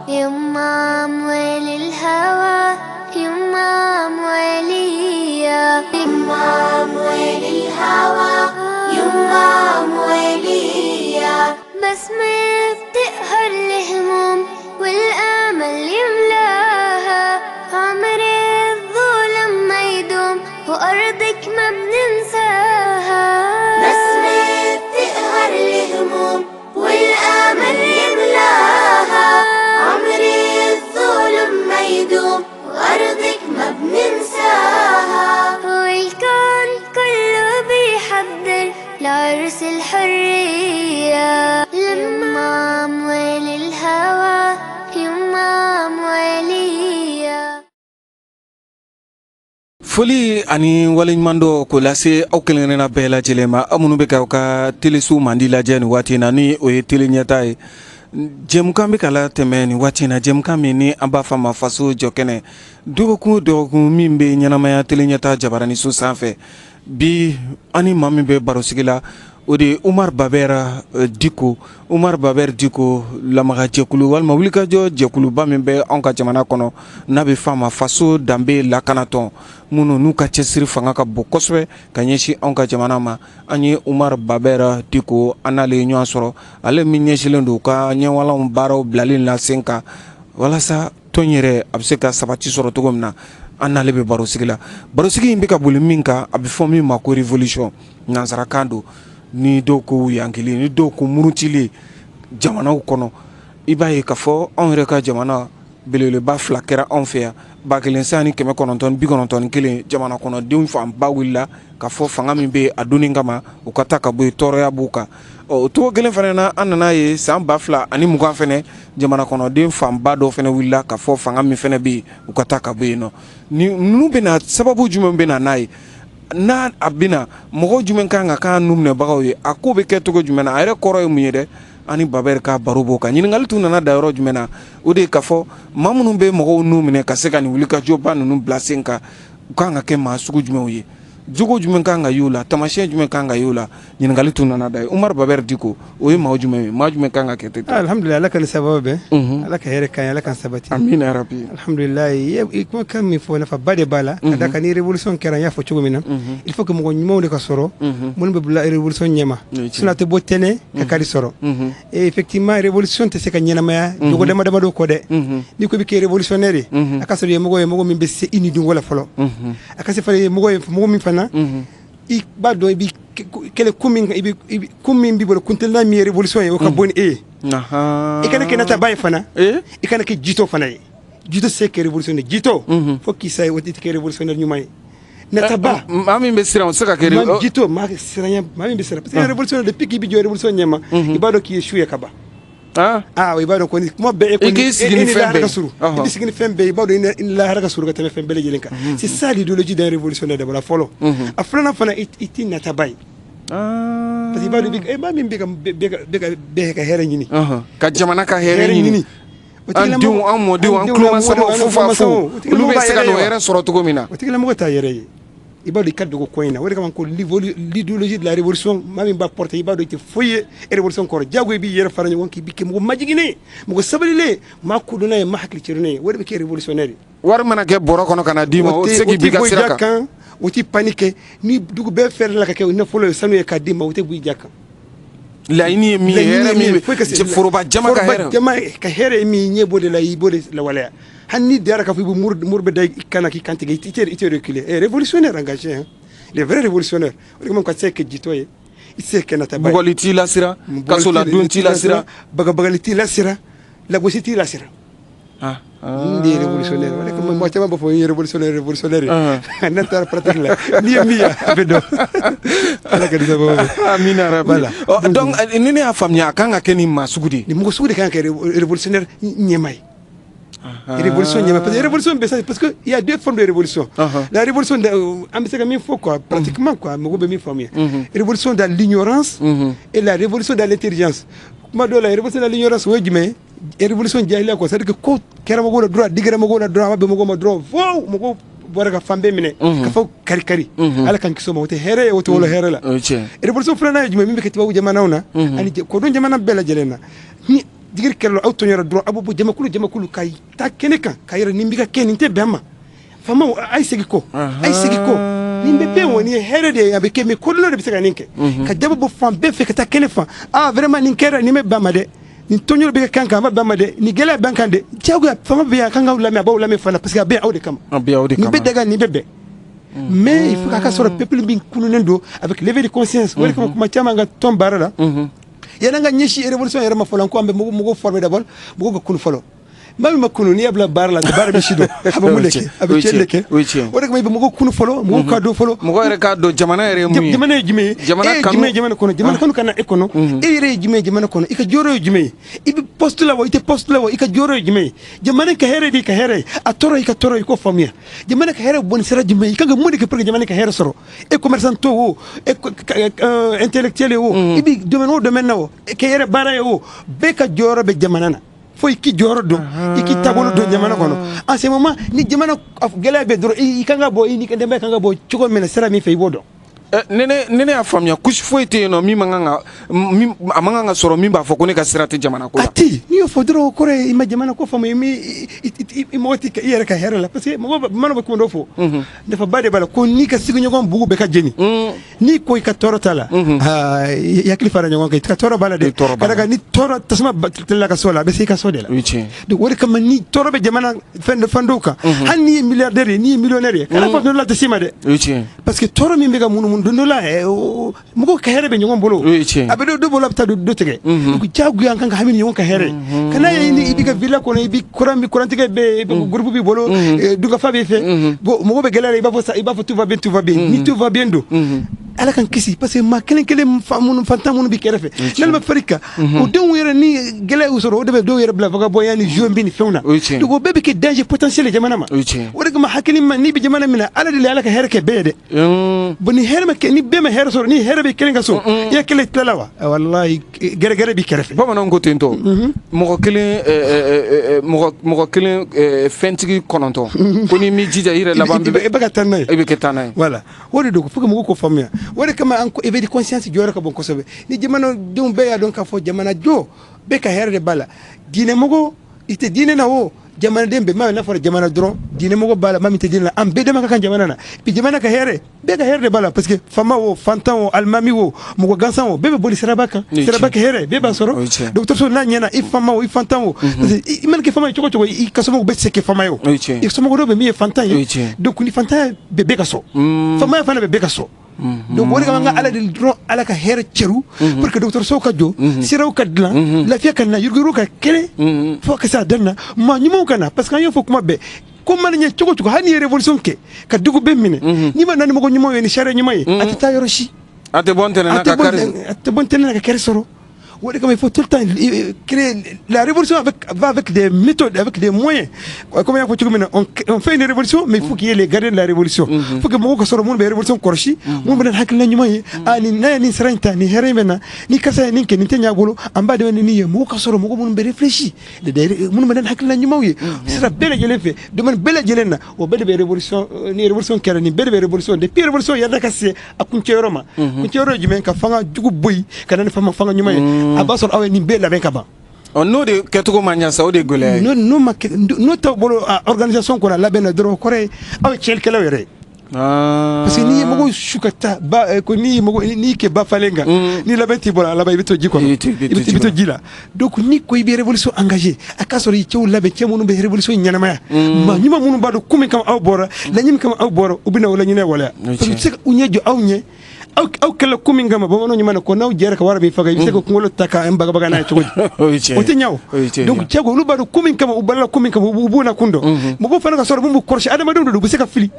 S1: يمام وللهوى يمام وليا يمام وللهوى يمام وليا بس ما بتقهر الهموم والامل يملاها عمر الظلم ما يدوم وارضك ما بننساها بس ما بتقهر الهموم والامل يملاها عمر الظلم ما يدوم وارضك ما بننساها والكون كله بيحضر لعرس الحرية يمام وللهوى يمام وليا
S2: foli ani waliɲumando ko lase aw kelenkelenna bɛɛ lajɛlen ma aw minnu bɛ ka aw ka telesu mandi lajɛ ni waati na ni o ye tele ɲɛta ye jɛmukan bɛ ka la tɛmɛ ni waati na jɛmukan min ni an b'a fɔ a ma faso jɔkɛnɛ dɔgɔkun min bɛ ɲɛnamaya tele ɲɛta jabarani so sanfɛ bi ani maa min bɛ barosigi la o de Oumar Baber Dicko Oumar Baber Dicko lamaga jɛkulu walima wulikajɔ jɛkuluba min bɛ anw ka jamana kɔnɔ n'a bɛ fɔ a ma faso danbe lakanatɔn minnu n'u ka cɛsiri fanga ka bon kosɛbɛ ka ɲɛsin anw ka jamana ma an ye Oumar Baber Dicko an n'ale ye ɲɔgɔn sɔrɔ ale min ɲɛsilen don ka ɲɛwalanw baaraw bilalen la sen kan walasa tɔn yɛrɛ a bɛ se ka sabati sɔrɔ cogo min na an n'ale bɛ barosigi la barosigi in bɛ ka boli min kan a bɛ fɔ min ma ko révolution nanzarakan don ni dɔw ko yankili ni dɔw ko murutili jamanaw kɔnɔ i b'a ye k'a fɔ anw yɛrɛ ka jamana belebeleba fila kɛra anw fɛ yan 1991 jamana kɔnɔdenw fanba wulila k'a fɔ fanga min bɛ a donni kama u ka taa ka bɔ yen tɔɔrɔya b'u kan o cogo kelen fana na an nana ye san 2020 fana jamana kɔnɔden fanba dɔ fana wulila k'a fɔ fanga min fana bɛ yen u ka taa ka bɔ yen nɔ ni ninnu bɛna sababu jumɛn bɛ na n'a ye n'a a bɛna mɔgɔ jumɛn kan ka k'an nu minɛbagaw ye a ko bɛ kɛ cogo jumɛn na a yɛrɛ kɔrɔ ye mun ye dɛ ani Baber ka baro b'o kan ɲininkali tun nana da yɔrɔ jumɛn na o de ye k'a fɔ maa minnu bɛ mɔgɔw nu minɛ ka se ka nin wulikajɔba ninnu bila sen kan u kan ka kɛ maa sugu jumɛnw ye jogo jumɛn kan ka y'o la tamasiyɛn jumɛn kan ka y'o la ɲininkali tun nana da ye Oumar Baber Dicko o ye maa jumɛn ye maa jumɛn kan ka kɛ ten
S3: alhamdulillah ala ka ni sababu bɛn ala ka hɛrɛ kan ala ka sabati
S2: amina ya rabbi
S3: alhamdulillah kuma kan min fɔ nafa ba de b'a la ka da kan ni révolution kɛra n y'a fɔ cogo min na il faut que mɔgɔ ɲumanw de ka sɔrɔ minnu bɛ bila révolution ɲɛma sinon a tɛ bɔ tɛnɛ ka kari sɔrɔ et effectivement révolution tɛ se ka ɲɛnamaya jogo dama dama dɔ kɔ dɛ n'i ko i bɛ kɛ révolutionnaire ye a ka sɔrɔ i ye mɔgɔ min bɛ se i ni dungo la fɔlɔ a ka se fana ye mɔgɔ min fana i b'a dɔn i bɛ kɛlɛ kun min b'i bolo kuntelina min ye révolution ye o ka bon ni e ye i kana kɛ nataba ye fana i kana kɛ jito fana ye jito se kɛ révolutionnaire jito fo k'i sa ye o tɛ kɛ révolutionnaire ɲuman ye nataba
S2: maa min bɛ siran o tɛ se ka kɛ
S3: jito maa min bɛ siran parce que révolutionnaire depuis k'i bɛ jɔ révolution ɲɛma i b'a dɔn k'i ye su ye ka ban i b'a dɔn kɔni kuma bɛɛ e
S2: k'i sigi ni fɛn bɛɛ
S3: i bɛ sigi ni fɛn bɛɛ i b'a dɔn i ni lahara ka surun ka tɛmɛ fɛn bɛɛ lajɛlen kan c'est ça l'idéologie d'un révolutionnaire d'abord fɔlɔ a filanan fana i t'i nataba ye parce que i b'a dɔn maa min bɛ ka hɛrɛ ɲini
S2: ka jamana ka hɛrɛ ɲini an denw an mɔdenw an tulomasamaw fufafuw olu bɛ se ka n'o hɛrɛ sɔrɔ cogo min na
S3: o tigilamɔgɔ t'a yɛrɛ ye i b'a dɔn i ka dogo ko in na o de kama ko l'idéologie de la révolution maa min b'a porter i b'a dɔn i tɛ foyi ye révolution kɔrɔ jago i b'i yɛrɛ fara ɲɔgɔn k'i bi kɛ mɔgɔ majiginen mɔgɔ sabalilen maa kodɔnna ye maa hakilicirinne ye o de bɛ kɛ révolutionnaire ye
S2: wari mana kɛ bɔrɔ kɔnɔ ka na d'i ma o tɛ se k'i bi ka sira kan
S3: o tɛ paniquer ni dugu bɛɛ fɛrɛ la ka kɛ nafolo ye sanu ye k'a d'i ma o tɛ bɔ i ja kan
S2: laɲini ye min ye hɛrɛ min bɛ foroba jama ka
S3: hɛrɛ ye min ɲɛ b'o de la i b'o de lawaleya hali ni dara k'a fɔ i bɛ muru bɛ da i kan na k'i kan tigɛ i tɛ reculer révolutionnaire engagé hein les vrais révolutionnaires o de kama ka se kɛ jitɔ ye i tɛ se kɛ nataba ye
S2: bugɔli t'i lasira kasoladon t'i lasira
S3: bagabagali t'i lasira lagosi t'i lasira de ye révolutionnaire o de kama mɔgɔ caman b'a fɔ n ye révolutionnaire ne taara pratique la n'i ye min ye a bɛ dɔn ala ka sababu
S2: amina rabi donc ni ne y'a faamuya a kan ka kɛ ni maa sugu de ye
S3: ni mɔgɔ sugu de kan ka kɛ révolutionnaire ɲɛma ye révolution ɲɛma parce que révolution bɛ parce que il y a deux formes de révolution la révolution an bɛ se ka min fɔ quoi pratiquement quoi mɔgɔ bɛ min faamuya révolution dans l'ignorance et la révolution dans l'intelligence kuma dɔw la révolution dans l'ignorance o ye jumɛn ye révolution jahiliya quoi c'est à dire que ko kɛra mɔgɔw la dɔrɔn a digira mɔgɔw la dɔrɔn a ma bɛn mɔgɔw ma dɔrɔn fo mɔgɔw bɔra ka fan bɛɛ minɛ ka fɔ kari ala kan kisi o ma o tɛ hɛrɛ ye o tɛ wolo hɛrɛ la révolution filanan ye jumɛn min bɛ kɛ tubabu jamanaw na ani kodɔn jamana bɛɛ lajɛlen na ni digiri kɛlɛ aw tɔɲɔra dɔrɔn aw bɛ bɔ jamakulu ka taa kɛnɛ kan ka yɛrɛ nin bɛ ka kɛ nin tɛ bɛn ma faamaw a ye segin kɔ nin bɛ bɛn wa nin ye hɛrɛ de ye a bɛ kɛ mais kodɔnnaw de bɛ se ka nin kɛ ka jama bɔ fan bɛɛ fɛ ka taa kɛnɛ fan vraiment nin kɛra nin bɛ ban ma dɛ nin tɔɲɔ bɛ kɛ kan kan a ma ban ma dɛ nin gɛlɛya bɛ kan dɛ diyagoya fanga bɛ yan a kan k'aw lamɛn a b'aw lamɛn fana parce que a bɛ aw de kama nin bɛ daga nin bɛ bɛn mais il faut k'a ka sɔrɔ peuple min kununen don avec lever de conscience o de kama kuma caman ka tɔn baara la yan'an ka ɲɛsin révolution yɛrɛ ma fɔlɔ ko an bɛ mɔgɔw former d'abord mɔgɔw ka kunu fɔlɔ maa min ma kunu n'i y'a bila baara la baara bɛ si dɔn a bɛ mun de kɛ a bɛ tiɲɛni de kɛ o de kama i bɛ mɔgɔw kunu fɔlɔ mɔgɔw ka dɔn fɔlɔ
S2: mɔgɔ yɛrɛ k'a dɔn jamana yɛrɛ ye mun ye
S3: jamana ye jumɛn ye jamana kanu jamana kanu ka na e kɔnɔ e yɛrɛ ye jumɛn ye jamana kɔnɔ i ka jɔyɔrɔ ye jumɛn ye i bɛ poste la wa i tɛ poste la wa i ka jɔyɔrɔ ye jumɛn ye jamana ka hɛrɛ de i ka hɛrɛ ye a tɔɔrɔ i ka tɔɔrɔ i k'o faamuya jamana ka hɛrɛ bɔnni sira jumɛn ye i kan ka mun de kɛ pour que jamana ka hɛrɛ sɔrɔ e commerçant to o e intellectuel ye o i bɛ domaine o domaine na o kɛ yɛrɛ baara ye o bɛɛ ka jɔyɔrɔ bɛ jamana na fo i k'i jɔyɔrɔ dɔn i k'i taabolo dɔn jamana kɔnɔ en ce moment ni jamana gɛlɛya bɛ dɔrɔn i kan ka bɔ i ni ka denbaya kan ka bɔ cogo min na sira min fɛ i b'o dɔn
S2: ne y'a faamuya kusi foyi tɛ yen nɔ min a man kan ka sɔrɔ min b'a fɔ ko ne ka sira tɛ jamana ko la.
S3: a tɛ n'i y'o fɔ dɔrɔn o kɔrɔ ye i ma jamana ko faamu i mɔgɔ tɛ i yɛrɛ ka hɛrɛ la parce que bamananw bɛ kuma dɔ fɔ nafaba de b'a la ko n'i ka sigiɲɔgɔn bugu bɛɛ ka jeni n'i ko i ka tɔɔrɔ t'a la i hakili fara ɲɔgɔn kan i ka tɔɔrɔ b'a la dɛ ka da kan ni tɔɔrɔ tasuma tilala ka so la a bɛ se i ka so de la donc o de kama ni tɔɔrɔ bɛ jamana fɛn dɔw kan hali n'i ye milliardaire ye n'i ye millionnaire ye kana fɔ dɔ la tɛ s'i ma dɛ parce que tɔɔrɔ min bɛ ka munumunu don dɔ la mɔgɔw ka hɛrɛ bɛ ɲɔgɔn bolo a bɛ dɔ bolo a bɛ taa dɔ tigɛ diyagoya an kan ka hami ni ɲɔgɔn ka hɛrɛ kana ye i b'i ka villa kɔnɔ i bɛ kurantigɛ bɛ groupe b'i bolo dugafa b'i fɛ mɔgɔw bɛ gɛlɛya la i b'a fɔ tout va bien ni tout va bien don ala kan kisi parce que maa kelen fantan minnu b'i kɛrɛfɛ n'ale ma far'i kan o denw yɛrɛ ni gɛlɛya y'u sɔrɔ o de bɛ dɔw yɛrɛ bila vagabond ni zombi ni fɛnw na donc o bɛɛ bɛ kɛ danger potentiel ye jamana ma o de kama hakili ma n'i bɛ jamana min na ala de la ala ka hɛrɛ kɛ bɛɛ ye dɛ bon ni hɛrɛ ma kɛ ni bɛɛ ma hɛrɛ sɔrɔ ni hɛrɛ bɛ kelen ka so i ya kelen tilala wa walahi gɛrɛgɛrɛ b'i kɛrɛfɛ
S2: bamananw ko ten tɔ mɔgɔ kelen fɛntigi kɔnɔntɔn ko ni m'i jija i yɛrɛ laban
S3: i bɛ ka taa n'a ye
S2: i bɛ kɛ taa n'a ye
S3: voilà o de don fo que mɔgɔw k'o faamuya o de kama éveil de conscience jɔyɔrɔ ka bon kosɛbɛ ni jamanadenw bɛɛ y'a dɔn k'a fɔ jamana jɔ bɛɛ ka hɛrɛ de b'a la diinɛmɔgɔ i tɛ diinɛ na o jamanaden bɛɛ maa n'a fɔra jamana dɔrɔn diinɛmɔgɔ b'a la maa min tɛ diinɛ na an bɛɛ dama ka kan jamana na bi jamana ka hɛrɛ bɛɛ ka hɛrɛ de b'a la parce que faama o fantan o alimami o mɔgɔ gansan o bɛɛ bɛ boli siraba kan siraba ka hɛrɛ bɛɛ b'a sɔrɔ dɔgɔtɔrɔso n'a ɲɛna i faama o i fantan o parce que i mana kɛ faama ye cogo cogo i ka somɔgɔw bɛ se kɛ faama ye o i somɔgɔ dɔw bɛ min ye fantan ye donc ni fantanya bɛ bɛɛ ka so faamaya fana bɛ bɛɛ ka so donc o de kama an ka ala de dɔrɔn ala ka hɛrɛ cɛru pour que dɔgɔtɔrɔsow ka jɔ siraw ka dilan lafiya ka na yuruguyurugu ka kɛlɛ fo ka se a dan na maa ɲumanw ka na parce que an y'o fɔ kuma bɛɛ ko mana ɲɛ cogo cogo hali n'i ye révolution kɛ ka dugu bɛɛ minɛ n'i ma na ni mɔgɔ ɲumanw ye ni sariya ɲuman ye a tɛ taa yɔrɔ si
S2: a tɛ bɔ ntɛnɛn na ka kari
S3: a tɛ bɔ ntɛnɛn na ka kɛrɛ sɔrɔ Comme il faut tout le temps créer la révolution va avec des méthodes, avec des moyens. Comme on fait une révolution, mais il faut qu'il y ait les gardiens de la révolution. Il faut que beaucoup soit le monde de la révolution corchi. Mon ben hakil na nyuma yi ani na ni sranta ni heremena ni kasa ni ke ni tenya golo amba de ni mo ka soro mo mun be réfléchi de mun ben hakil na nyuma yi sera bele jele fe de man bele jele na o bele be révolution ni révolution kera ni bele be révolution de pire révolution ya da kase akun ceeroma kun ceero jimen ka fanga jugu boy kana fanga nyuma yi abasor awe ni bele ben ka ba
S2: on no de ketugo manya saudi gole
S3: no ta bolo organisation ko la labena dro kore awe chel kala were parce que ni mogo shukata ba ko ni mogo ni ke ba falenga ni la beti bola la ba bito jiko bito jila donc ni ko ibe révolution engagée akasoro yi cew labe cew munu be révolution nyanama ma nyima munu ba do kumi kam aw bora la nyim kam aw bora ubina wala nyine wala parce que c'est unyejo aw nye aw kala kumi ngama ba wono nyima ko naw jere ka wara bi faga bi ko ngolo taka en baga na to o te nyaw donc cego lu ba do kumi kam ubala kumi kam ubuna kundo mo bo fana ka soro bu korche adama do bu seka fili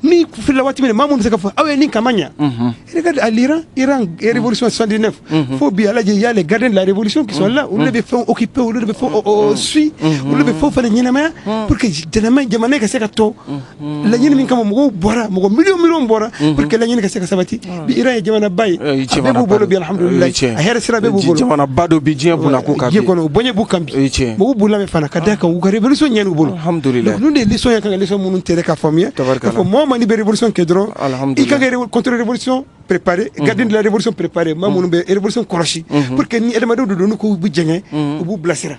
S3: ni fila wati mene mamun seka fa awe ni kamanya regarde à Iran révolution 79 faut bien là il y a les gardiens de la révolution qui sont là on les fait occuper on les fait suit on les fait faire nyinama pour que janama jamane ka seka to la nyina min kam mo bora mo million bora pour que la nyina ka seka sabati bi Iran jamana bay bebu bolo bi alhamdulillah a hera sira bebu bolo
S2: jamana bado bi jien buna ko ka bi
S3: ko no bonye bu kambi mo bu la me fana ka da ka révolution nyanu bolo
S2: alhamdulillah
S3: nous les leçons ya ka leçon munun tere ka famille ko mo mani be révolution que dron il ka contre révolution préparé gardien de la révolution préparé mamun be révolution koroshi pour que ni edama do do ko bu jenge bu blasira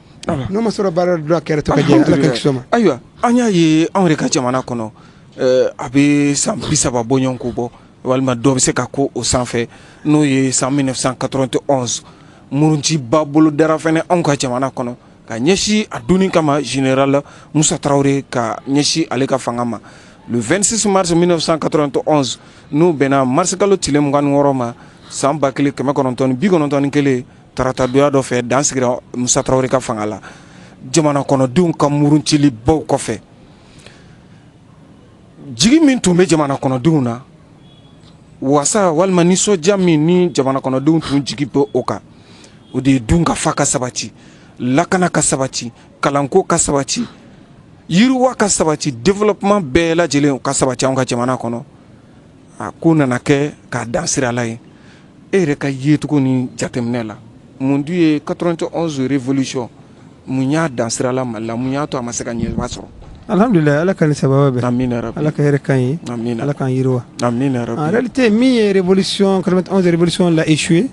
S3: no ma soro bara do akere to ka je ala ka kisoma
S2: aywa anya yi anre ka jamana kono abi sam bisaba bonyon ko bo walma do se ka ko au sanfé no ye 1991 murunci babulu dara fene an ka jamana kono ka nyeshi aduni kama général Moussa Traoré ka nyeshi ale ka fangama le 26 mars 1991 nous bena marsikalo tilem ngan woroma samba kele keme kononton bi kononton kele tarata doya do fe dansigira Moussa Traoré ka fangala jamana kono dun ka murunci li bo ko fe jigi min tumbe jamana kono duna wasa walma ni so jami ni jamana kono dun tun jigi bo oka o de dun ka faka sabati lakana ka sabati kalanko ka sabati yiruwa ka sabati développement bela jele ka sabati an ka jamana kono a ko nana ke ka dansira la ye ere ka yetuko ni jatemnela mun du ye 91 révolution munya dansira la mala munya to amaseka nye basoro
S3: alhamdulillah ala kan sababe
S2: amina rabbi
S3: ala ka here kan yi
S2: amina
S3: ala kan yiruwa
S2: amina rabbi
S3: en réalité révolution 91 révolution l'a échoué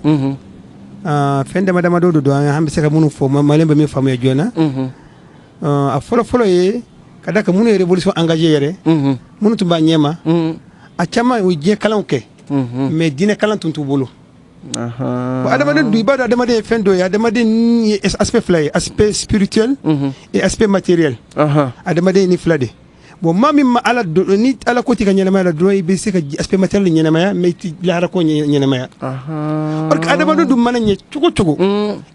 S3: fin de madame do hambe seka munu fo malembe mi famu ya jona a folo ye kada ka munu révolution engagé yere munu tumba nyema a chama uje kalanke mais dine kalan tuntu bolo adama de ibada adama de fendo ya adama de aspect flay aspect spirituel et aspect matériel adama de ni flade bon mami ma ala ni ala koti ka nyama ala do be se ka aspect matériel nyama ya mais ti la ra ko nyama ya parce que adama do mana nye chugo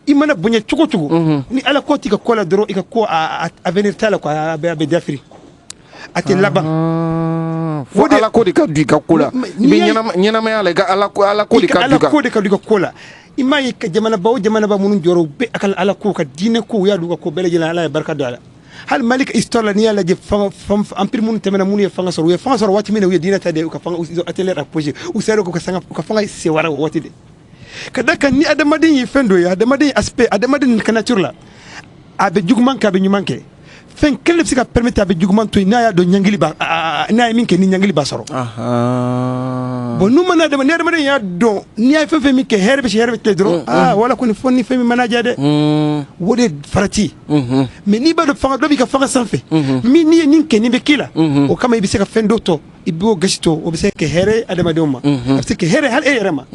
S3: i mana bunya chugo ni ala koti ka kola dro ka ko a venir tala ko be d'Afrique ate laba
S2: fo ala kodi ka du ka kola be nyama ya ga ala kodi ka du ka
S3: kola imay ka jamana ba munun joro be akal ala ko ka dine ko ya du ko bele jina ala barka do ala hal malik histoire ni ala je fam empire mun temena mun ye fanga soro wati mena we dina tade ka fanga atelier apogé ou sero ko sanga ka fanga se wara wati de kadaka ni adamadin yi fendo ya adamadin aspect adamadin ka nature la abe jugman ka be nyumanke fen kele psika permettre abe jugman to na ya do nyangili ba na min ke ni nyangili ba soro bon nous mana adamadin ya do ni ay fe mi ke herbe te dro wala ko ni fonni fe mi manager de wode farati mais ni ba do fanga do bi ka fanga sanfe mi ni ke ni be kila o kama ibi se ka fendo to ibo gashito o be se ke here adamadin ma parce que here hal e rama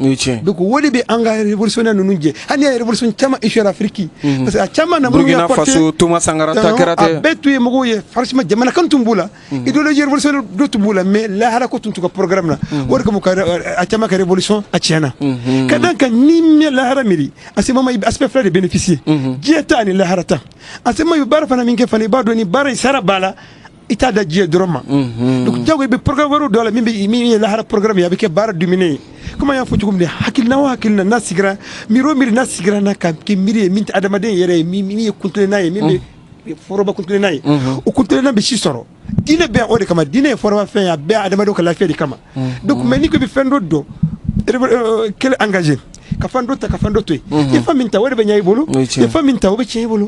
S3: donc wode be anga révolutionnaire no nunje hani révolution chama ishara afriki parce que chama na mu ya
S2: Faso Thomas Sankara takerate
S3: betu ye mogo ye farshima jamana kan tumbula idéologie révolutionnaire do tumbula mais la hala ko tuntu ko programme na wode ko a chama ka révolution a tiana kadan kan ni me la haramiri asema mai aspect frère de bénéficier dieta ni la harata asema yu bara fana minke fani ba do ni bara sara bala ita da jiya drama donc jago be programme waro dola mi la hara programme ya be ke bara dumine kuma ya futu kumde hakilna nasigra miro mir nasigra na kam ke miri min adama den yere mi kuntule nayi mi foroba kuntule nayi o kuntule na be shi soro dine be o de kama dine foroba fe ya be adama do kala fe di kama donc mais ni ko be fendo do quel engagé ka fando to e faminta wode be nyay bolu e faminta wobe cey bolu